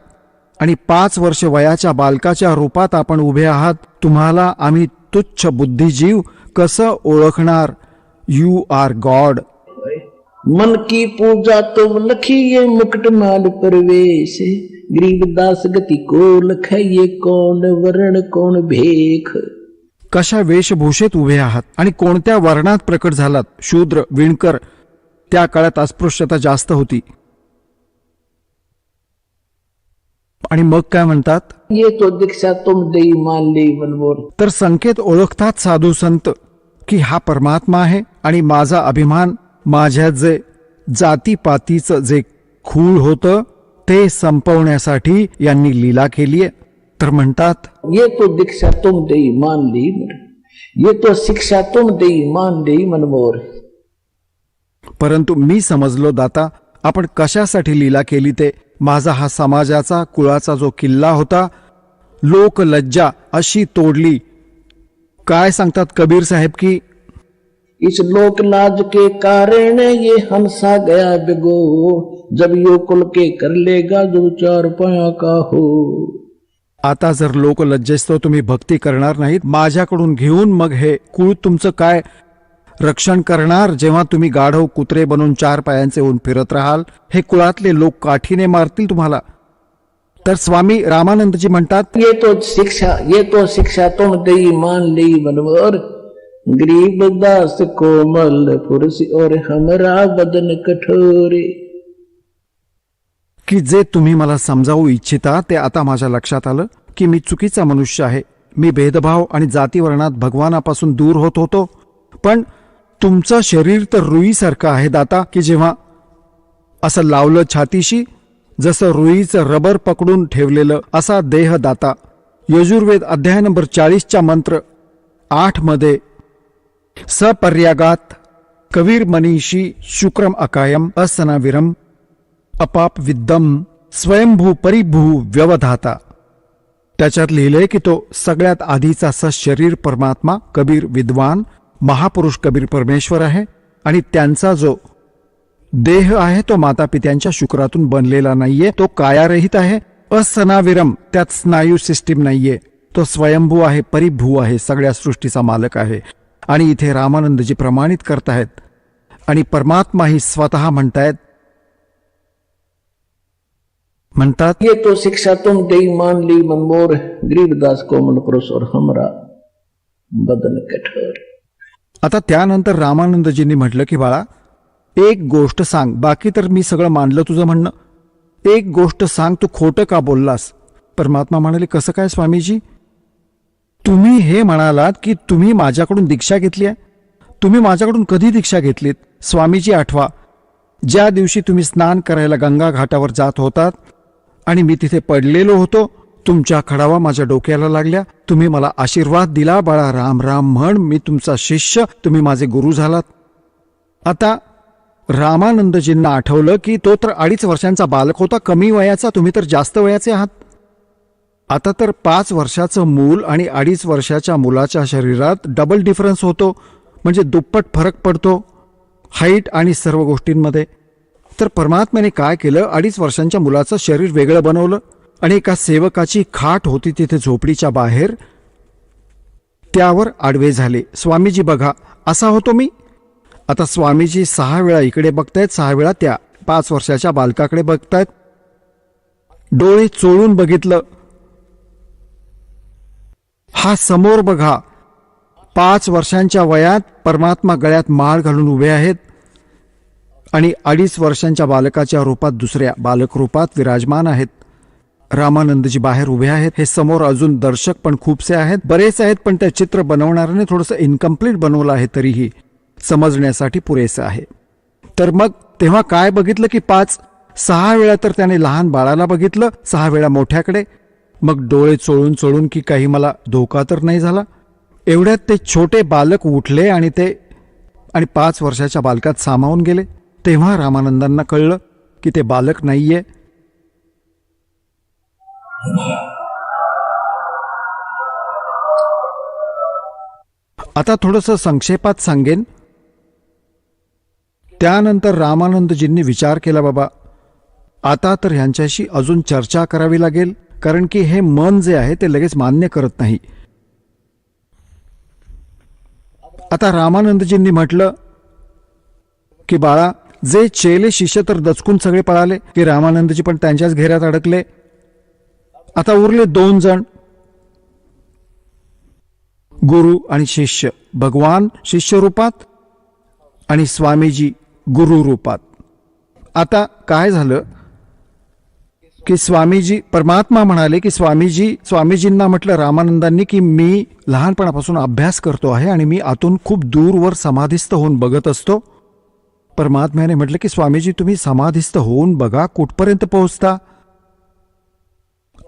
आणि 5 वर्ष वयाच्या बालकाच्या रूपात आपण उभे आहात. तुम्हाला आम्ही तुच्छ बुद्धिजीव कसं ओळखणार? You R God. मन की पूजा तो लखिए मुकुट माल परवेश, गरीबदास गति को लखाइए कौन वर्ण कौन भेख। कशा वेशभूषेत उभे आहात आणि कोणत्या वर्णात प्रकट झालात? शूद्र, विणकर. त्या काळात अस्पृश्यता जास्त होती. आणि मग काय म्हणतात? ये तो दीक्षा तुम देई मान ली मनमोर। तर संकेत ओळखतात साधू संत की हा परमात्मा आहे आणि माझा अभिमान, माझ्या जे जातीपातीचं जे खूळ होतं ते संपवण्यासाठी यांनी लीला केलीये. तर म्हणतात, ये तो दीक्षा तुम देई मान ली मन, ये तो शिक्षा तुम देई मान ली मनमोर। परंतु मी समजलो दाता, आपण कशासाठी लीला केली ते. माझा हा समाजाचा कुळाचा जो किल्ला होता, लोकलज्जा अशी तोडली. काय सांगतात कबीर साहेब की इस लोक लाज के कारण ये हंसा गया बिगो, जब यो कुल के कर लेगा जो चार पाया का हो। आता जर लोकलज्जेस्तव तुम्ही भक्ती करणार नाहीत, माझ्याकडून घेऊन मग हे कुळ तुमचं काय रक्षण करणार, जेव्हा तुम्ही गाढव कुत्रे बनून चार पायांचे होऊन फिरत राहाल? हे कुळातले लोक काठीने मारतील तुम्हाला. तर स्वामी रामानंदजी म्हणतात, ये तो शिक्षा तुम देई मान ली मनमोर, गरीब दास कोमल पुरुष और हमरा बदन कठोरे। की जे तुम्ही मला समजावू इच्छिता ते आता माझ्या लक्षात आलं की मी चुकीचा मनुष्य आहे. मी भेदभाव आणि जातीवर्णात भगवानापासून दूर होत होतो. पण तुमचं शरीर तर रुईसारखं आहे दाता, की जेव्हा असं लावलं छातीशी, जसं रुईचं रबर पकडून ठेवलेलं असा देह दाता. यजुर्वेद अध्याय नंबर 40च्या मंत्र 8 मध्ये सपर्यागात कवीर मनीषी शुक्रम अकायम असनाविरम अपाप विद्दम स्वयंभू परिभू व्यवधाता. त्याच्यात लिहिलंय की तो सगळ्यात आधीचा सशरीर परमात्मा कबीर विद्वान महापुरुष कबीर परमेश्वर आहे आणि त्यांचा जो देह आहे तो मातापित्यांच्या शुक्रातून बनलेला नाहीये. तो कायारहित आहे. असनाविरम, त्यात स्नायू सिस्टीम नाहीये. तो स्वयंभू आहे, परिभू आहे, सगळ्या सृष्टीचा मालक आहे. आणि इथे रामानंदजी प्रमाणित करतायत आणि परमात्मा ही स्वतः म्हणतात ये तो शिक्षा तुम देई मान ली मनमोर, गरीबदास कोमल पुरुष और हमरा बदन कठोर। आता त्यानंतर रामानंदजींनी म्हटलं की बाळा, एक गोष्ट सांग, बाकी तर मी सगळं मानलं तुझं म्हणणं, एक गोष्ट सांग, तू खोटं का बोललास? परमात्मा म्हणाले, कसं काय स्वामीजी? तुम्ही हे म्हणालात की तुम्ही माझ्याकडून दीक्षा घेतली आहे. तुम्ही माझ्याकडून कधी दीक्षा घेतलीत? स्वामीजी आठवा, ज्या दिवशी तुम्ही स्नान करायला गंगा घाटावर जात होतात आणि मी तिथे पडलेलो होतो, तुमच्या खडावा माझ्या डोक्याला लागल्या, तुम्ही मला आशीर्वाद दिला, बाळा राम राम म्हण, मी तुमचा शिष्य, तुम्ही माझे गुरु झालात. आता रामानंदजींना आठवलं की तो तर 2.5 वर्षांचा बालक होता, कमी वयाचा, तुम्ही तर जास्त वयाचे आहात. आता तर 5 वर्षाचं मूल आणि 2.5 वर्षाच्या मुलाच्या शरीरात डबल डिफरन्स होतो, म्हणजे दुप्पट फरक पडतो हाईट आणि सर्व गोष्टींमध्ये. तर परमात्म्याने काय केलं, 2.5 वर्षांच्या मुलाचं शरीर वेगळं बनवलं आणि एका सेवकाची खाट होती तिथे झोपडीच्या बाहेर, त्यावर आडवे झाले. स्वामीजी बघा, असा होतो मी. आता स्वामीजी 6 वेळा इकडे बघतायत, 6 वेळा त्या 5 वर्षाच्या बालकाकडे बघतायत. डोळे चोळून बघितलं, हा समोर बघा, 5 वर्षांच्या वयात परमात्मा गळ्यात माळ घालून उभे आहेत आणि 2.5 वर्षांच्या बालकाच्या रूपात दुसऱ्या बालक रूपात विराजमान आहेत. रामानंदजी बाहेर उभे आहेत. हे समोर अजून दर्शक पण खूपसे आहेत, बरेच आहेत, पण त्या चित्र बनवणाऱ्याने थोडंसं इनकम्प्लीट बनवलं आहे, तरीही समजण्यासाठी पुरेसं आहे. तर मग तेव्हा काय बघितलं की 5-6 वेळा तर त्याने लहान बाळाला बघितलं, 6 वेळा मोठ्याकडे. मग डोळे चोळून चोळून की काही मला धोका तर नाही झाला. एवढ्यात ते छोटे बालक उठले आणि 5 वर्षाच्या बालकात सामावून गेले. तेव्हा रामानंदांना कळलं की ते बालक नाहीये. आता थोडंसं संक्षेपात सांगेन. त्यानंतर रामानंदजींनी विचार केला, बाबा आता तर ह्यांच्याशी अजून चर्चा करावी लागेल, कारण की हे मन जे आहे ते लगेच मान्य करत नाही. आता रामानंदजींनी म्हटलं की बाळा, जे चेले शिष्य तर दचकून सगळे पळाले की रामानंदजी पण त्यांच्याच घेऱ्यात अडकले. आता उरले 2 जण, गुरु आणि शिष्य. भगवान शिष्य रूपात आणि स्वामीजी गुरु रूपात. आता काय झालं की स्वामीजी परमात्मा म्हणाले की स्वामीजींना म्हटलं रामानंदांनी की मी लहानपणापासून अभ्यास करतो आहे आणि मी आतून खूप दूरवर समाधिस्थ होऊन बघत असतो. परमात्म्याने म्हटलं की स्वामीजी तुम्ही समाधिस्थ होऊन बघा कुठपर्यंत पोहोचता.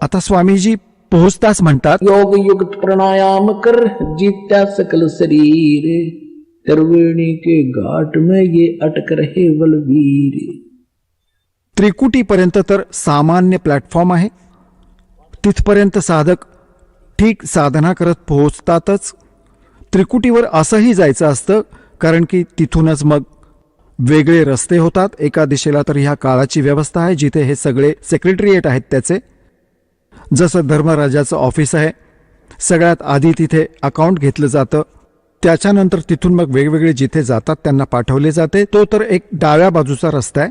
आता स्वामीजी पोहोचताच म्हणतात, योग युक्त प्राणायाम कर जीत्या सकल शरीर, त्रिवेणी के घाट में ये अटक रहे बलवीर. त्रिकुटीपर्यंत तर सामान्य प्लॅटफॉर्म आहे. तिथपर्यंत साधक ठीक साधना करत पोहोचतातच. त्रिकुटीवर असंही जायचं असतं कारण की तिथूनच मग वेगळे रस्ते होतात. एका दिशेला तर ह्या काळाची व्यवस्था आहे जिथे हे सगळे सेक्रेटरिएट आहेत त्याचे. जसं धर्मराजाचं ऑफिस आहे, सगळ्यात आधी तिथे अकाउंट घेतलं जातं, त्याच्यानंतर तिथून मग वेगवेगळे जिथे जातात त्यांना पाठवले जाते. तो तर एक डाव्या बाजूचा रस्ता आहे.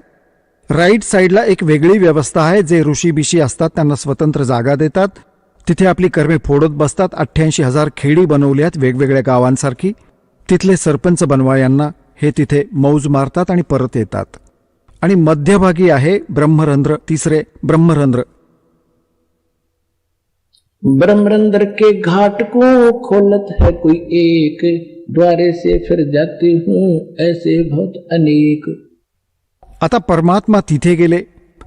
राईट साईडला एक वेगळी व्यवस्था आहे. जे ऋषीबिशी असतात त्यांना स्वतंत्र जागा देतात, तिथे आपली कर्मे फोडत बसतात. 88,000 खेडी बनवली आहेत वेगवेगळ्या गावांसारखी. तिथले सरपंच बनवायांना हे तिथे मौज मारतात आणि परत येतात. आणि मध्यभागी आहे ब्रह्मरंध्र, तिसरे ब्रह्मरंध्र. ब्रह्मरंध्र के घाट को खोलत है कोई एक, द्वारे से फिर जाते हूँ ऐसे बहुत अनेक. आता परमात्मा तिथे गेले.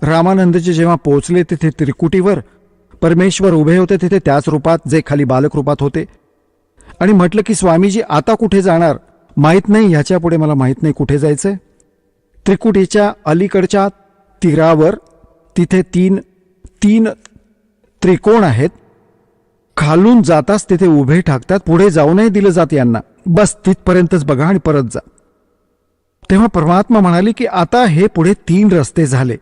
रामानंदजी जेव्हा पोहोचले तिथे त्रिकुटीवर परमेश्वर उभे होते, तिथे त्याच रूपात जे खाली बालक रूपात होते. आणि म्हटलं की स्वामीजी आता कुठे जाणार, माहीत नाही, ह्याच्या पुढे मला माहीत नाही कुठे जायचंय. त्रिकुटीच्या अलीकडच्या तीरावर तिथे तीन त्रिकोण आहेत. खालून जाताच तिथे उभे ठाकतात. पुढे जाऊ नये दिलं जात यांना, बस तिथपर्यंतच बघा आणि परत जा. तेव्हा परमात्मा म्हणाले की आता हे पुढे 3 रस्ते झाले,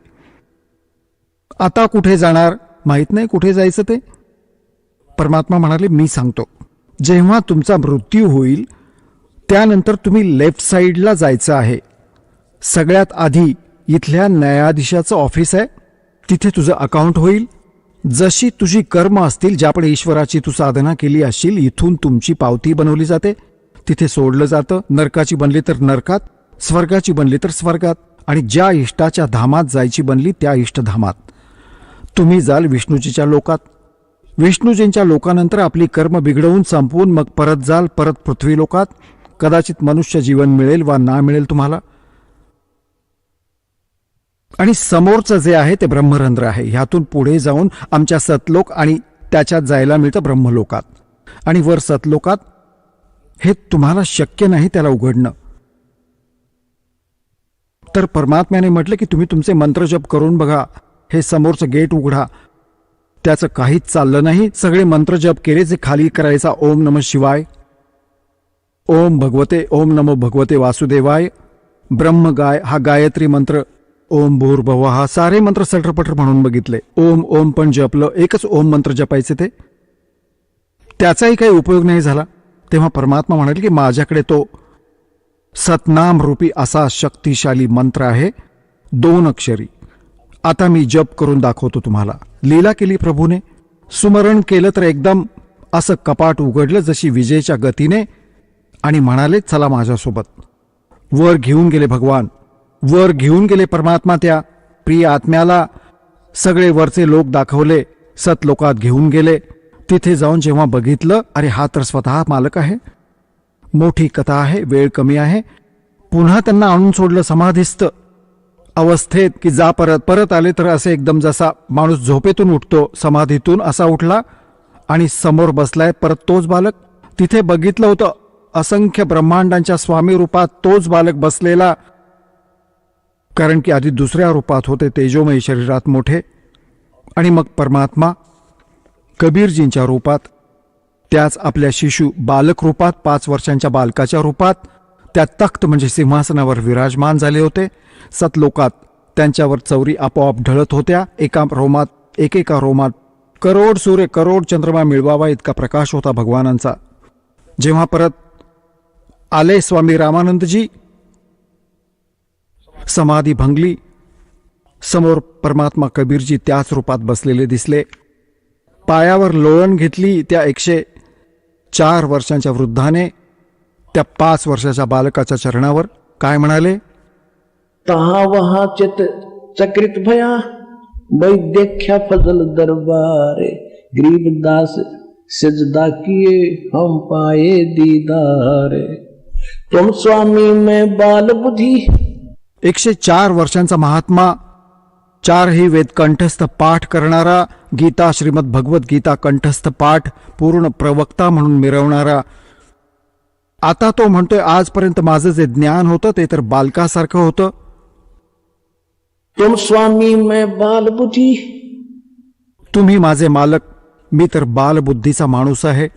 आता कुठे जाणार, माहीत नाही कुठे जायचं ते. परमात्मा म्हणाले मी सांगतो, जेव्हा तुमचा मृत्यू होईल त्यानंतर तुम्ही लेफ्ट साईडला जायचं आहे. सगळ्यात आधी इथल्या न्यायाधीशाचं ऑफिस आहे, तिथे तुझं अकाउंट होईल. जशी तुझी कर्म असतील, ज्यापुढे ईश्वराची तू साधना केली असशील, इथून तुमची पावती बनवली जाते, तिथे सोडलं जातं. नरकाची बनली तर नरकात, स्वर्गाची बनली तर स्वर्गात, आणि ज्या इष्टाच्या धामात जायची बनली त्या इष्टधामात. तुम्ही जाल विष्णूजीच्या लोकात. विष्णूजींच्या लोकानंतर आपली कर्म बिघडवून संपवून मग परत जाल परत पृथ्वी लोकात. कदाचित मनुष्य जीवन मिळेल वा ना मिळेल तुम्हाला. आणि समोरचं जे आहे ते ब्रह्मरंध्र आहे. ह्यातून पुढे जाऊन आमच्या सतलोक आणि त्याच्यात जायला मिळतं ब्रह्मलोकात. आणि वर सतलोकात हे तुम्हाला शक्य नाही त्याला उघडणं. तर परमात्म्याने म्हटलं की तुम्ही तुमचे मंत्र जप करून बघा, हे समोरचं गेट उघडा. त्याचं काहीच चाललं नाही. सगळे मंत्र जप केले. जे खाली करायचा ओम नमः शिवाय, ओम नमो भगवते वासुदेवाय, ब्रह्म गाय हा गायत्री मंत्र, ओम भूर्भुव हा सारे मंत्र सटरपटर म्हणून बघितले. ओम पण जपलं. एकच ओम मंत्र जपायचे ते, त्याचाही काही उपयोग नाही झाला. तेव्हा परमात्मा म्हणाले की माझ्याकडे तो सतनाम रूपी असा शक्तिशाली मंत्र आहे, 2 अक्षरी. आता मी जप करून दाखवतो तुम्हाला. लीला केली प्रभूने. सुमरण केलं तर एकदम असं कपाट उघडलं जशी विजेच्या गतीने, आणि म्हणाले चला माझ्यासोबत. वर घेऊन गेले भगवान, वर घेऊन गेले परमात्मा. त्या प्रिय आत्म्याला सगळे वरचे लोक दाखवले, सतलोकात घेऊन गेले. तिथे जाऊन जेव्हा बघितलं, अरे हा तर स्वतः मालक आहे. मोठी कथा आहे, वेळ कमी आहे. पुन्हा त्यांना आणून सोडलं समाधिस्थ अवस्थेत की जा परत. परत आले तर असे एकदम जसा माणूस झोपेतून उठतो समाधीतून असा उठला, आणि समोर बसलाय परत तोच बालक. तिथे बघितलं होतं असंख्य ब्रह्मांडांच्या स्वामी रूपात तोच बालक बसलेला, कारण की आधी दुसऱ्या रूपात होते तेजोमयी शरीरात मोठे. आणि मग परमात्मा कबीरजींच्या रूपात, त्याच आपल्या शिशु बालक रूपात, 5 वर्षांच्या बालकाच्या रूपात त्या तख्त म्हणजे सिंहासनावर विराजमान झाले होते. सतलोकात त्यांच्यावर चौरी आपोआप ढळत होत्या. एकेका रोमात करोड सूर्य करोड चंद्रमा मिळवावा इतका प्रकाश होता भगवानांचा. जेव्हा परत आले स्वामी रामानंदजी, समाधी भंगली. समोर परमात्मा कबीरजी त्याच रूपात बसलेले दिसले. पायावर लोळण घेतली त्या 104 वर्षांच्या वृद्धाने त्या 5 वर्षाच्या बालकाच्या चरणावर. काय म्हणाले? तहा वहां चित चक्रित भया, वैद्यख्या फजल दरबारे. गरीबदास सिजदा किए हम पाए दीदारे. तुम स्वामी में बाल बुद्धि. 104 वर्षांचा महात्मा, 4ही वेद कंठस्थ पाठ करणारा, गीता श्रीमद भगवत गीता कंठस्थ पाठ पूर्ण प्रवक्ता म्हणून मिरवणारा. आता तो म्हणतोय आजपर्यंत माझं जे ज्ञान होतं ते तर बालकासारखं होतं. तुम स्वामी में बाल बुद्धि. तुम्ही माझे मालक, मी तर बालबुद्धीचा माणूस आहे.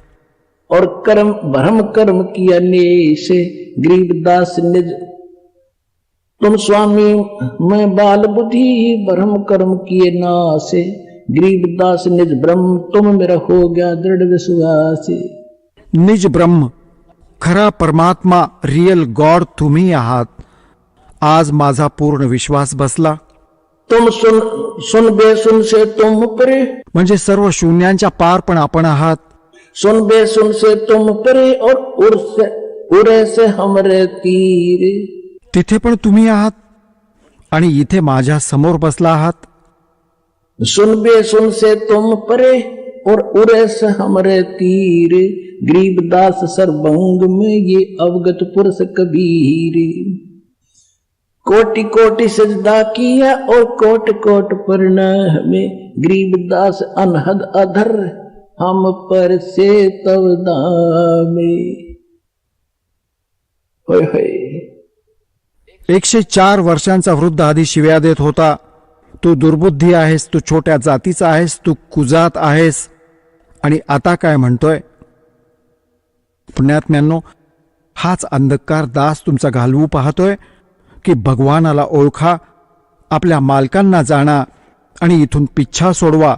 और कर्म भ्रम कर्म किया से. गरीबदास निज. तुम स्वामी मैं बाल बुद्धि, भ्रम कर्म किए नासे. गरीबदास निज ब्रह्म तुम मेरा हो गया दृढ़ विश्वास. निज ब्रह्म, खरा परमात्मा, रियल गॉड तुम्ही आहात. आज माझा पूर्ण विश्वास बसला. तुम सुन बेसुन से तुम परे. म्हणजे सर्व शून्यांच्या पार पण आपण आहात. सुन बेसुन से तुम परे और उरे से हमरे तीर. तिथे पण तुम्ही आहात आणि इथे माझ्या समोर बसला आहात. सुन बेसुन से तुम परे और उरे से हमरे तीर. गरीबदास सर्वंग में ये अवगत पुरुष कबीर. कोटि कोटि सजदा किया और कोट कोट प्रणाम. गरीबदास अनहद अधर हम पर से तव दामे. होय होय. 104 वर्षांचा वृद्ध आधी शिव्या देत होता. तू दुर्बुद्धी आहेस, तू छोट्या जातीचा आहेस, तू कुजात आहेस. आणि आता काय म्हणतोय? पुण्यात्म्यांनो, हाच अंधकार दास तुमचा घालवू पाहतोय की भगवानाला ओळखा, आपल्या मालकांना जाणा आणि इथून पिच्छा सोडवा.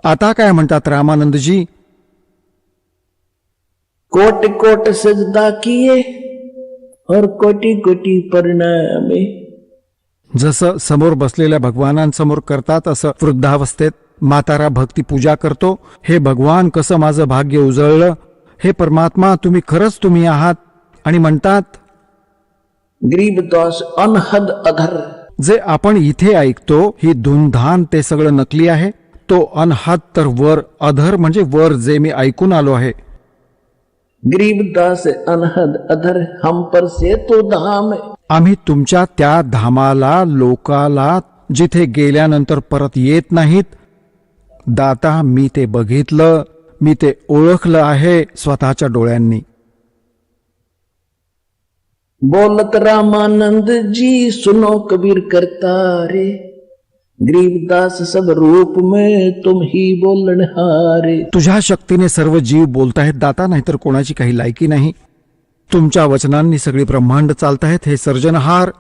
आता काय म्हणतात रामानंदजी? कोट कोट सजदा किए और कोटि कोटि प्रणाम. जसं समोर बसलेल्या भगवानांसमोर करतात असं वृद्धावस्थेत म्हातारा भक्ती पूजा करतो. हे भगवान, कसं माझं भाग्य उजळलं. हे परमात्मा, तुम्ही खरंच तुम्ही आहात. आणि म्हणतात, गरीबदास अनहद अधर. जे आपण इथे ऐकतो ही धुनधान ते सगळं नकली आहे. तो अनहद तर वर, अधर म्हणजे वर जे मी ऐकून आलो आहे. गरीबदास अनहद अधर हम पर से तो धाम. आम्ही तुमच्या त्या धामाला, लोकाला, जिथे गेल्यानंतर परत येत नाहीत. दाता, मी ते बघितलं, मी ते ओळखलं आहे स्वतःच्या डोळ्यांनी. बोलत रामानंद जी सुनो कबीर करता रे. गरीबदास सब रूप में तुम ही बोलन हारे. तुझ्या शक्तीने सर्व जीव बोलताहेत दाता, नाहीतर कोणाची काही लायकी नाही. तुमच्या वचनांनी सगळी ब्रह्मांड चालताहेत. हे सर्जनहार.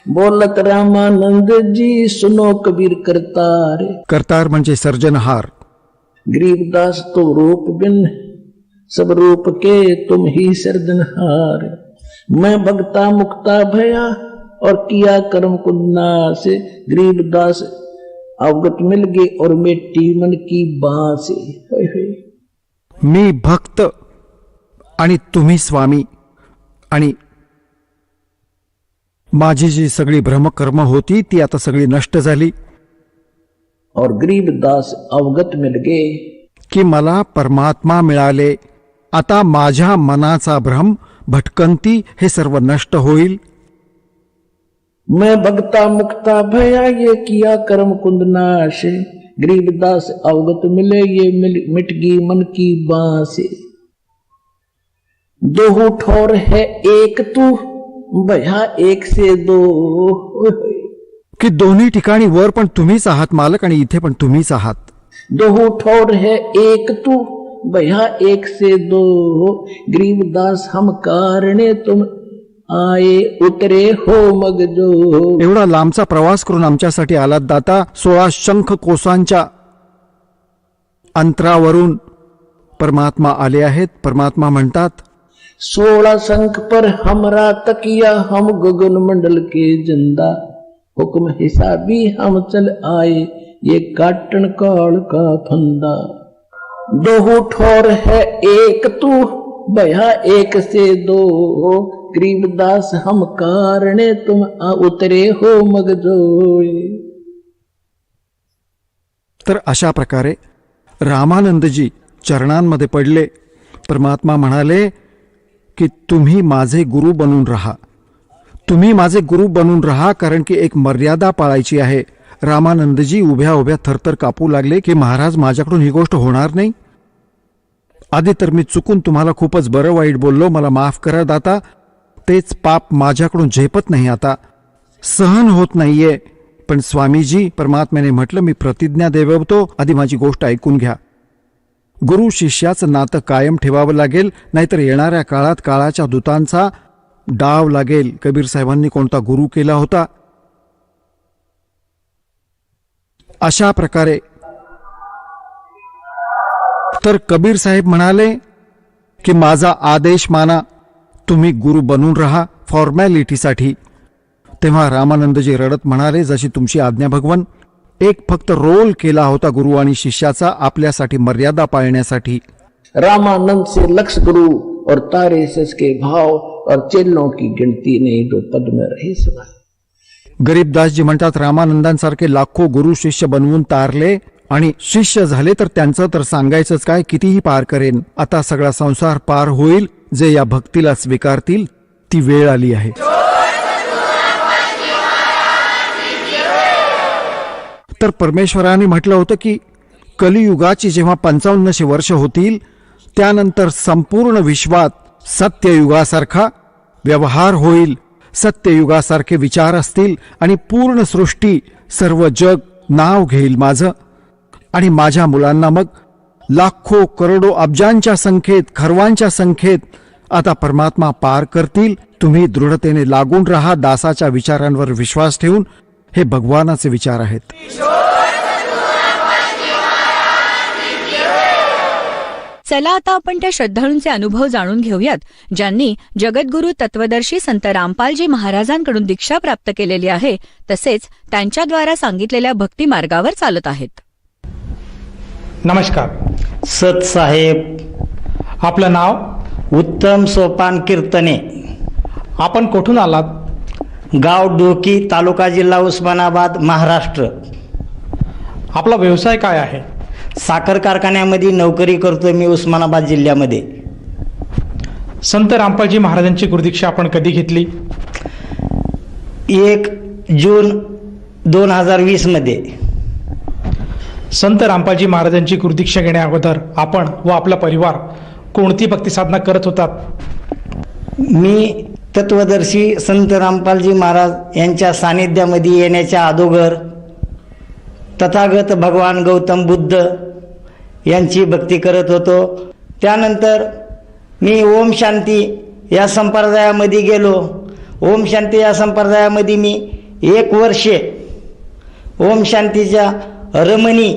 बोलत रामानंद जी सुनो कबीर करता रे. करतार म्हणजे सर्जनहार. गरीबदास तो रूप बिन सब रूप के तुम ही सर्जनहार. मैं भक्ता मुक्ता भया और किया कर्म कुन्ना से. गरीबदास अवगत मिल गए और मिट्टी मन की बांसे. मी भक्त आणि तुम्ही स्वामी. आणि माझी जी सगळी भ्रमकर्म होती ती आता सगळी नष्ट झाली. और गरीबदास अवगत मिल गए की मला परमात्मा मिळाले. आता माझ्या मनाचा भ्रम, भटकंती हे सर्व नष्ट होईल. मैं भक्ता मुक्ता भया ये किया कर्म कुंद नाश. गरीबदास अवगत मिले ये मिट गई मन की बांसे. दो ठोर है एक तू भया एक से दो. की दोन्ही ठिकाणी वर पण तुम्हीच आहात मालक आणि इथे पण तुम्हीच आहात. दो ठोर है एक तू भया एक से दो. गरीबदास हम कारणे तुम आए उतरे हो मग जो. एवढा लांबचा प्रवास करून आमच्यासाठी आलात दाता. 16 शंख कोसांच्या अंतरावरून परमात्मा आले आहेत. परमात्मा म्हणतात, 16 शंख पर हमरा तकिया, हम गगन मंडल के जिंदा, हुक्म हिसाबी हम चल आए, ये काटन काल का फंदा। दोहू ठोर है एक तू, भया एक से दो, गरीबदास हम कारणे तुम आ उतरे हो मगजोय। तर अशा प्रकारे रामानंदजी चरणांमध्ये पडले. परमात्मा म्हणाले की तुम्ही माझे गुरु बनून राहा, तुम्ही माझे गुरु बनून राहा, कारण की एक मर्यादा पाळायची आहे. रामानंदजी उभ्या उभ्या थरथर कापू लागले की महाराज माझ्याकडून ही गोष्ट होणार नाही. आधी तर मी चुकून तुम्हाला खूपच बरं वाईट बोललो, मला माफ करा दाता. तेच पाप माझ्याकडून झेपत नाही, आता सहन होत नाहीये. पण स्वामीजी, परमात्म्याने म्हटलं मी प्रतिज्ञा देवतो, आधी माझी गोष्ट ऐकून घ्या. गुरु शिष्याचं नातं कायम ठेवावं लागेल, नाहीतर येणाऱ्या काळात काळाच्या दूतांचा डाव लागेल. कबीर साहेबांनी कोणता गुरु केला होता? अशा प्रकारे तर कबीर साहेब म्हणाले की माझा आदेश माना, तुम्ही गुरु बनून राहा फॉर्मॅलिटीसाठी. तेव्हा रामानंदजी रडत म्हणाले, जशी तुमची आज्ञा भगवन. एक फक्त रोल केला होता गुरु आणि शिष्याचा, आपल्यासाठी मर्यादा पाळण्यासाठी. रामानंद से लक्ष गुरु और तारे से इसके भाव, और चेलों की गिनती नहीं, दो पद में रहे समाये. गरीबदासजी म्हणतात, रामानंदांसारखे लाखो गुरु शिष्य बनवून तारले, आणि शिष्य झाले तर त्यांचं तर सांगायचंच काय, कितीही पार करेन. आता सगळा संसार पार होईल, जे या भक्तीला स्वीकारतील ती वेळ आली आहे. तर परमेश्वराने म्हटलं होतं की कलियुगाची जेव्हा 5500 वर्ष होतील, त्यानंतर संपूर्ण विश्वात सत्ययुगासारखा व्यवहार होईल, सत्ययुगासारखे विचार असतील, आणि पूर्ण सृष्टी, सर्व जग नाव घेईल माझं. आणि माझ्या मुलांना मग लाखो करोडो अब्जांच्या संख्येत, खरवांच्या संख्येत आता परमात्मा पार करतील. तुम्ही दृढतेने लागून राहा, दासाच्या विचारांवर विश्वास ठेवून. हे भगवानाचे विचार आहेत. चला आता आपण त्या श्रद्धाळूंचे अनुभव जाणून घेऊयात, ज्यांनी जगद्गुरु तत्वदर्शी संत रामपालजी महाराजांकडून दीक्षा प्राप्त केलेली आहे, तसेच त्यांच्याद्वारा सांगितलेल्या भक्ती मार्गावर चालत आहेत. नमस्कार. सत साहेब, आपलं नाव? उत्तम सोपान कीर्तने. आपण कुठून आलात? गाव डोकी, तालुका जिल्हा उस्मानाबाद, महाराष्ट्र. आपला व्यवसाय काय आहे? साखर कारखान्यामध्ये नोकरी करतो मी, उस्मानाबाद जिल्ह्यामध्ये. संत रामपालजी महाराजांची गुरुदीक्षा आपण कधी घेतली? 1 जून 2020 मध्ये. संत रामपालजी महाराजांची गुरुदीक्षा घेण्या अगोदर आपण व आपला परिवार कोणती भक्ती साधना करत होतात? मी तत्वदर्शी संत रामपालजी महाराज यांच्या सानिध्यामध्ये येण्याच्या अगोदर तथागत भगवान गौतम बुद्ध यांची भक्ती करत होतो. त्यानंतर मी ओम शांती या संप्रदायामध्ये गेलो. ओम शांती या संप्रदायामध्ये मी 1 वर्षे ओम शांतीच्या रमणी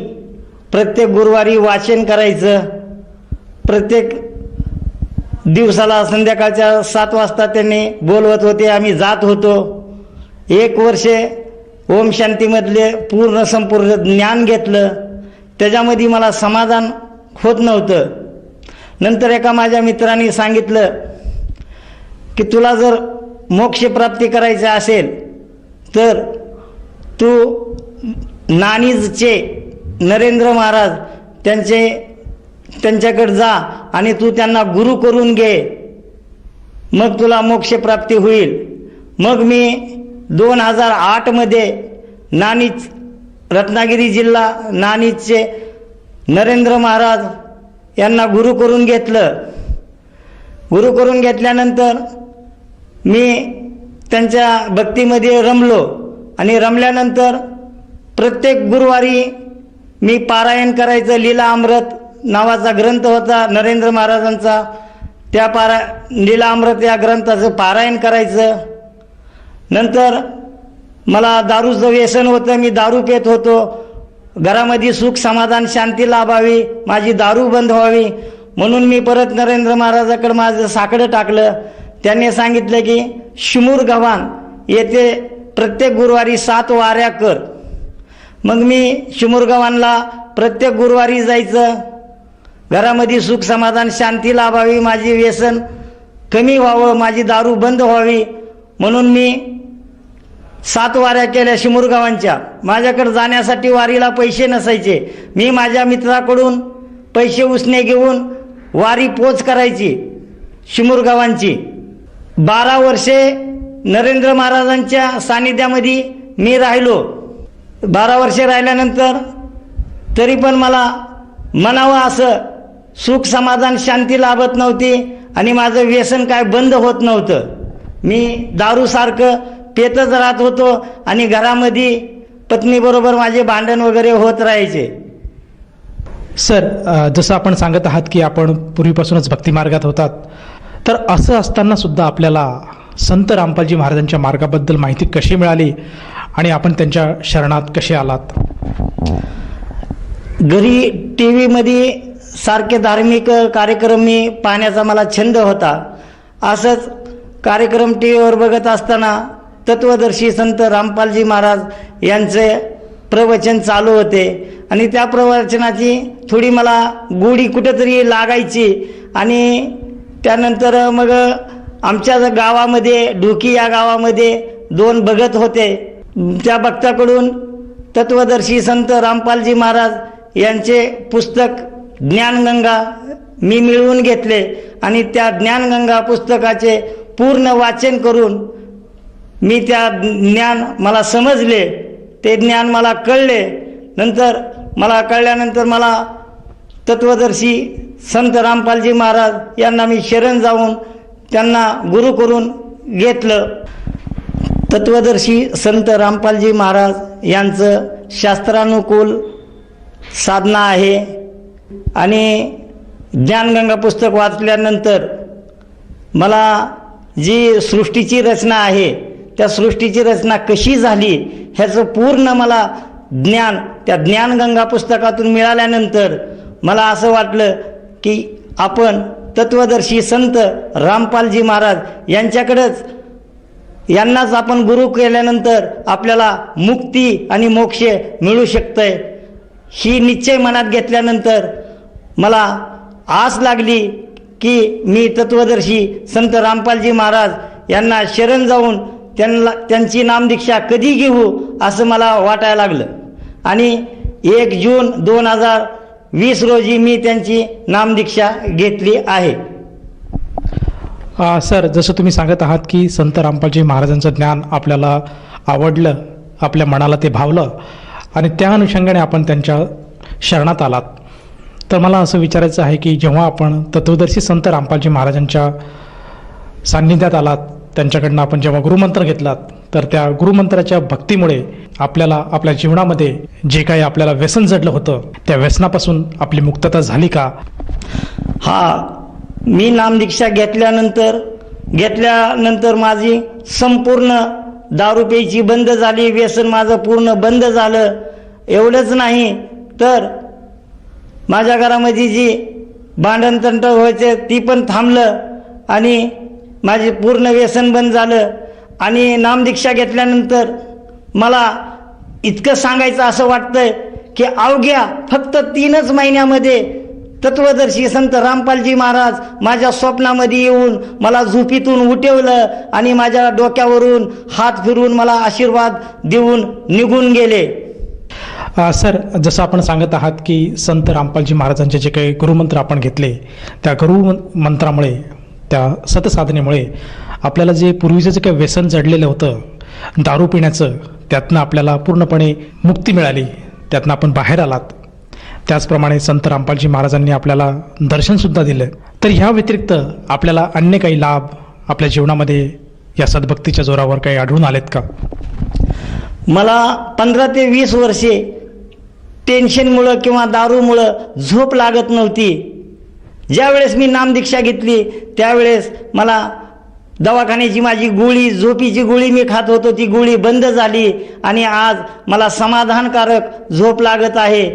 प्रत्येक गुरुवारी वाचन करायचं. प्रत्येक दिवसाला संध्याकाळच्या 7 वाजता त्यांनी बोलवत होते, आम्ही जात होतो. 1 वर्षे ओम शांतीमधले संपूर्ण ज्ञान घेतलं. त्याच्यामध्ये मला समाधान होत नव्हतं. नंतर एका माझ्या मित्राने सांगितलं की तुला जर मोक्षप्राप्ती करायची असेल तर तू नानीजचे नरेंद्र महाराज त्यांच्याकडे जा आणि तू त्यांना गुरु करून घे, मग तुला मोक्षप्राप्ती होईल. मग मी 2008 मध्ये नानीज, रत्नागिरी जिल्हा, नानीजचे नरेंद्र महाराज यांना गुरु करून घेतलं. गुरु करून घेतल्यानंतर मी त्यांच्या भक्तीमध्ये रमलो. आणि रमल्यानंतर प्रत्येक गुरुवारी मी पारायण करायचं. लीला अमृत नावाचा ग्रंथ होता नरेंद्र महाराजांचा, त्या लीला अमृत या ग्रंथाचं पारायण करायचं. नंतर मला दारूचं व्यसन होतं, मी दारू पित होतो. घरामध्ये सुख समाधान शांती लाभावी, माझी दारू बंद व्हावी म्हणून मी परत नरेंद्र महाराजाकडे माझं साकडं टाकलं. त्यांनी सांगितलं की शिमूर गव्हाण येथे प्रत्येक गुरुवारी 7 वाऱ्या कर. मग मी शिमूर गव्हाणला प्रत्येक गुरुवारी जायचं. घरामध्ये सुख समाधान शांती लाभावी, माझी व्यसन कमी व्हावं, माझी दारू बंद व्हावी म्हणून मी 7 वाऱ्या केल्या शिमूर गव्हाणच्या. माझ्याकडे जाण्यासाठी वारीला पैसे नसायचे. मी माझ्या मित्राकडून पैसे उसने घेऊन वारी पोच करायची शिमूर गव्हाणची. 12 वर्षे नरेंद्र महाराजांच्या सानिध्यामध्ये मी राहिलो. 12 वर्षे राहिल्यानंतर तरी पण मला म्हणावं असं सुख समाधान शांती लाभत नव्हती आणि माझं व्यसन काय बंद होत नव्हतं. मी दारूसारखं पेतच राहत होतो आणि घरामध्ये पत्नीबरोबर माझे भांडण वगैरे होत राहायचे. सर, जसं आपण सांगत आहात की आपण पूर्वीपासूनच भक्तिमार्गात होतात, तर असं असताना सुद्धा आपल्याला संत रामपालजी महाराजांच्या मार्गाबद्दल माहिती कशी मिळाली आणि आपण त्यांच्या शरणात कसे आलात? घरी टी व्हीमध्ये सारखे धार्मिक कार्यक्रम मी पाहण्याचा मला छंद होता. असंच कार्यक्रम टी व्हीवर बघत असताना तत्वदर्शी संत रामपालजी महाराज यांचे प्रवचन चालू होते आणि त्या प्रवचनाची थोडी मला गोडी कुठेतरी लागायची. आणि त्यानंतर मग आमच्या गावामध्ये ढोकी या गावामध्ये 2 भगत होते. त्या भक्ताकडून तत्वदर्शी संत रामपालजी महाराज यांचे पुस्तक ज्ञानगंगा मी मिळवून घेतले आणि त्या ज्ञानगंगा पुस्तकाचे पूर्ण वाचन करून मी त्या ज्ञान मला समजले, ते ज्ञान मला कळले. नंतर मला कळल्यानंतर मला तत्वदर्शी संत रामपालजी महाराज यांना मी शरण जाऊन त्यांना गुरु करून घेतलं. तत्वदर्शी संत रामपालजी महाराज यांचं शास्त्रानुकूल साधना आहे आणि ज्ञानगंगा पुस्तक वाचल्यानंतर मला जी सृष्टीची रचना आहे त्या सृष्टीची रचना कशी झाली ह्याचं पूर्ण मला ज्ञान त्या ज्ञानगंगा पुस्तकातून मिळाल्यानंतर मला असं वाटलं की आपण तत्वदर्शी संत रामपालजी महाराज यांच्याकडेच यांनाच आपण गुरु केल्यानंतर आपल्याला मुक्ती आणि मोक्ष मिळू शकतंय. ही निश्चय मनात घेतल्यानंतर मला आस लागली की मी तत्वदर्शी संत रामपालजी महाराज यांना शरण जाऊन त्यांची नामदीक्षा कधी घेऊ असं मला वाटायला लागलं आणि 1 जून 2020 रोजी मी त्यांची नामदीक्षा घेतली आहे. सर, जसं तुम्ही सांगत आहात की संत रामपालजी महाराजांचं ज्ञान आपल्याला आवडलं, आपल्या मनाला ते भावलं आणि त्या अनुषंगाने आपण त्यांच्या शरणात आलात. तर मला असं विचारायचं आहे की जेव्हा आपण तत्वदर्शी संत रामपालजी महाराजांच्या सान्निध्यात आलात, त्यांच्याकडनं आपण जेव्हा गुरुमंत्र घेतलात, तर त्या गुरुमंत्राच्या भक्तीमुळे आपल्याला आपल्या जीवनामध्ये जे काही आपल्याला व्यसन जडलं होतं त्या व्यसनापासून आपली मुक्तता झाली का? मी नामदीक्षा घेतल्यानंतर माझी संपूर्ण दारू प्यायची बंद झाली, व्यसन माझं पूर्ण बंद झालं. एवढंच नाही तर माझ्या घरामध्ये जी भांडणतंट व्हायचे ती पण थांबलं आणि माझे पूर्ण व्यसन बंद झालं. आणि नामदीक्षा घेतल्यानंतर मला इतकं सांगायचं असं वाटतंय की अवघ्या फक्त 3च महिन्यामध्ये तत्वदर्शी संत रामपालजी महाराज माझ्या स्वप्नामध्ये येऊन मला झोपीतून उठवलं आणि माझ्या डोक्यावरून हात फिरवून मला आशीर्वाद देऊन निघून गेले. सर, जसं आपण सांगत आहात की संत रामपालजी महाराजांचे जे काही गुरुमंत्र आपण घेतले त्या गुरुमंत्रामुळे, त्या सतसाधनेमुळे आपल्याला जे पूर्वीचं जे काही व्यसन जडलेलं होतं दारू पिण्याचं, त्यातनं आपल्याला पूर्णपणे मुक्ती मिळाली, त्यातनं आपण बाहेर आलात. त्याचप्रमाणे संत रामपालजी महाराजांनी आपल्याला दर्शनसुद्धा दिलं. तर ह्या व्यतिरिक्त आपल्याला अन्य काही लाभ आपल्या जीवनामध्ये या सद्भक्तीच्या जोरावर काही आढळून आलेत का? मला 15 ते 20 वर्षे टेन्शनमुळं किंवा दारूमुळं झोप लागत नव्हती. ज्यावेळेस मी नामदीक्षा घेतली त्यावेळेस मला दवाखान्याची माझी गोळी, झोपीची गोळी मी खात होतो, ती गोळी बंद झाली आणि आज मला समाधानकारक झोप लागत आहे.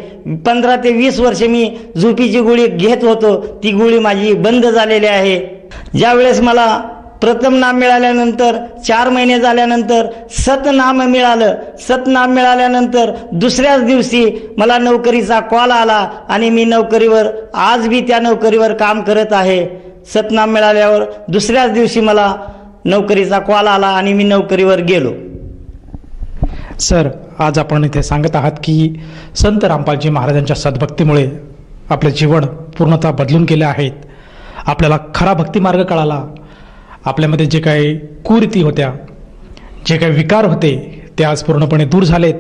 15 ते 20 वर्ष मी झोपीची गोळी घेत होतो, ती गोळी माझी बंद झालेली आहे. ज्यावेळेस मला प्रथम नाम मिळाल्यानंतर 4 महिने झाल्यानंतर सतनाम मिळालं. सतनाम मिळाल्यानंतर दुसऱ्याच दिवशी मला नोकरीचा कॉल आला आणि मी नोकरीवर, आज बी त्या नोकरीवर काम करत आहे. सतनाम मिळाल्यावर दुसऱ्याच दिवशी मला नोकरीचा कॉल आला आणि मी नोकरीवर गेलो. सर, आज आपण इथे सांगत आहात की संत रामपालजी महाराजांच्या सद्भक्तीमुळे आपले जीवन पूर्णतः बदलून गेले आहेत. आपल्याला खरा भक्तिमार्ग कळाला. आपल्यामध्ये जे काही कुरीती होत्या, जे काही विकार होते, ते आज पूर्णपणे दूर झालेत.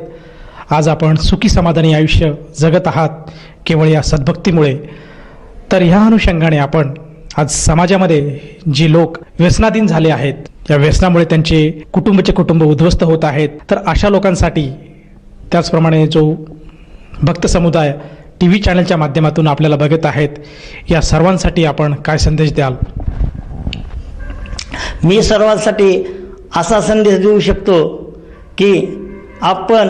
आज आपण सुखी समाधानी आयुष्य जगत आहात केवळ या सद्भक्तीमुळे. तर ह्या अनुषंगाने आपण आज समाजामध्ये जी लोक व्यसनाधीन झाले आहेत, या व्यसनामुळे त्यांचे कुटुंब उद्ध्वस्त होत आहेत, तर अशा लोकांसाठी, त्याचप्रमाणे जो भक्त समुदाय TV चॅनलच्या माध्यमातून आपल्याला बघत आहेत, या सर्वांसाठी आपण काय संदेश द्याल? मी सर्वांसाठी असा संदेश देऊ शकतो की आपण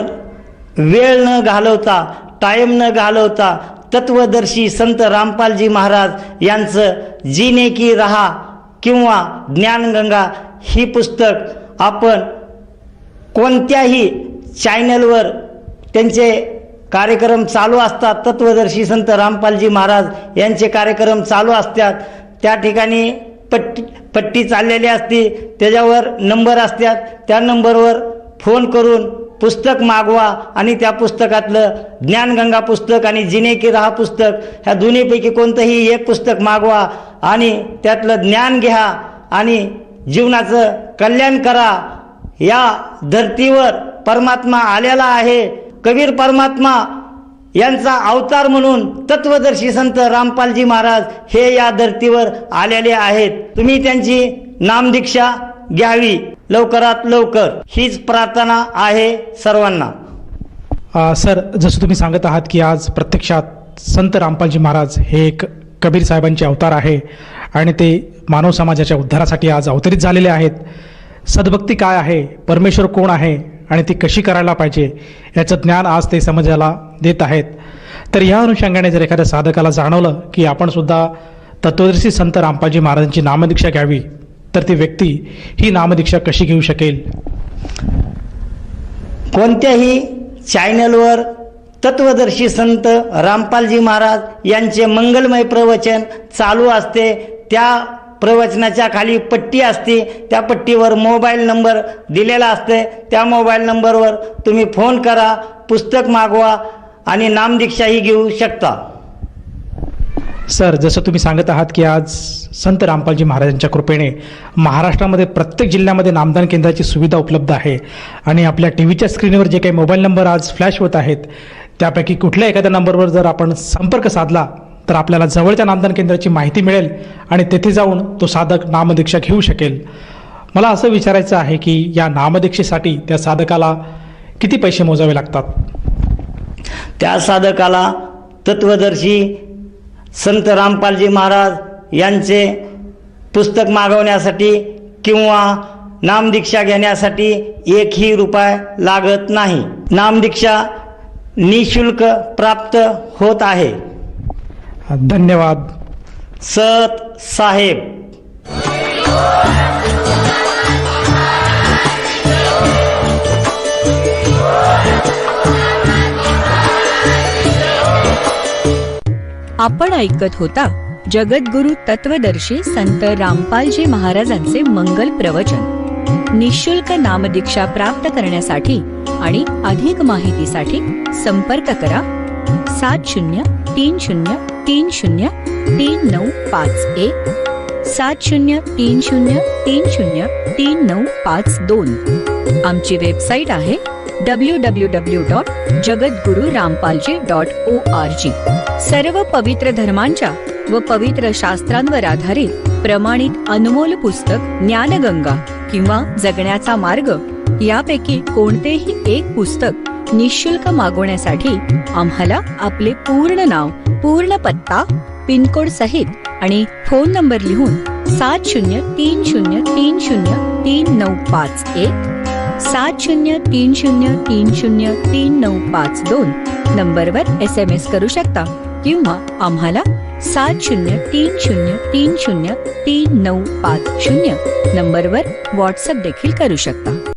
वेळ न घालवता, टाईम न घालवता तत्वदर्शी संत रामपालजी महाराज यांचं जीने की रहा किंवा ज्ञानगंगा ही पुस्तक आपण कोणत्याही चॅनलवर त्यांचे कार्यक्रम चालू असतात. तत्वदर्शी संत रामपालजी महाराज यांचे कार्यक्रम चालू असतात. त्या ठिकाणी पट्टी चाललेली असते, त्याच्यावर नंबर असतात. त्या नंबरवर फोन करून पुस्तक मागवा आणि त्या पुस्तकातलं ज्ञानगंगा पुस्तक आणि जिने की राहा पुस्तक, ह्या दोन्हीपैकी कोणतंही एक पुस्तक मागवा आणि त्यातलं ज्ञान घ्या आणि जीवनाचं कल्याण करा. या धर्तीवर परमात्मा आलेला आहे. कबीर परमात्मा यांचा अवतार म्हणून तत्वदर्शी संत रामपालजी महाराज हे या धर्तीवर आलेले आहेत. तुम्ही त्यांची नामदीक्षा घ्यावी लवकरात लवकर, हीच प्रार्थना आहे सर्वांना. सर, जसं तुम्ही सांगत आहात की आज प्रत्यक्षात संत रामपालजी महाराज हे एक कबीर साहेबांचे अवतार आहे आणि ते मानव समाजाच्या उद्धारासाठी आज अवतरित झालेले आहेत. सद्भक्ती काय आहे, परमेश्वर कोण आहे आणि ती कशी करायला पाहिजे, याचं ज्ञान आज ते समाजाला देत आहेत. तर या अनुषंगाने जर एखाद्या साधकाला जाणवलं की आपण सुद्धा तत्वदर्शी संत रामपालजी महाराजांची नामदीक्षा घ्यावी, तर ती व्यक्ती ही नामदीक्षा कशी घेऊ शकेल? कोणत्याही चॅनलवर तत्वदर्शी संत रामपालजी महाराज यांचे मंगलमय प्रवचन चालू असते. त्या प्रवचनाच्या खाली पट्टी असते, त्या पट्टीवर मोबाईल नंबर दिलेला असते. त्या मोबाईल नंबरवर तुम्ही फोन करा, पुस्तक मागवा आणि नामदीक्षाही घेऊ शकता. सर, जसं तुम्ही सांगत आहात की आज संत रामपालजी महाराजांच्या कृपेने महाराष्ट्रामध्ये प्रत्येक जिल्ह्यामध्ये नामदान केंद्राची सुविधा उपलब्ध आहे आणि आपल्या टीव्हीच्या स्क्रीनवर जे काही मोबाईल नंबर आज फ्लॅश होत आहेत, त्यापैकी कुठल्या एखाद्या नंबरवर जर आपण संपर्क साधला तर आपल्याला जवळच्या नामदान केंद्राची माहिती मिळेल आणि तेथे जाऊन तो साधक नामदीक्षा घेऊ शकेल. मला असं विचारायचं आहे की या नामदीक्षेसाठी त्या साधकाला किती पैसे मोजावे लागतात? त्या साधकाला तत्वदर्शी संत रामपालजी महाराज यांचे पुस्तक मागवण्यासाठी किंवा नामदीक्षा घेण्यासाठी 1ही रुपया लागत नाही. नामदीक्षा निशुल्क प्राप्त होत आहे. धन्यवाद. सत साहेब. आपण ऐकत होता जगद्गुरु तत्वदर्शी संत रामपालजी महाराजांचे मंगल प्रवचन. निशुल्क नामदीक्षा प्राप्त करण्यासाठी आणि अधिक माहितीसाठी संपर्क करा 7030303951 7030303952. आमची वेबसाईट आहे www.jagadgururampalji.org. सर्व पवित्र धर्मांच्या व पवित्र शास्त्रांवर आधारित प्रमाणित अनमोल पुस्तक ज्ञानगंगा किंवा जगण्याचा मार्ग यापैकी कोणतेही एक पुस्तक निशुल्क मागवण्यासाठी आम्हाला आपले पूर्ण नाव, पूर्ण पत्ता, पिनकोड सहित आणि फोन नंबर लिहून 7030303951 7030303952 नंबरवर SMS करू शकता किंवा आम्हाला 7030303950 नंबरवर व्हॉट्सअप देखील करू शकता.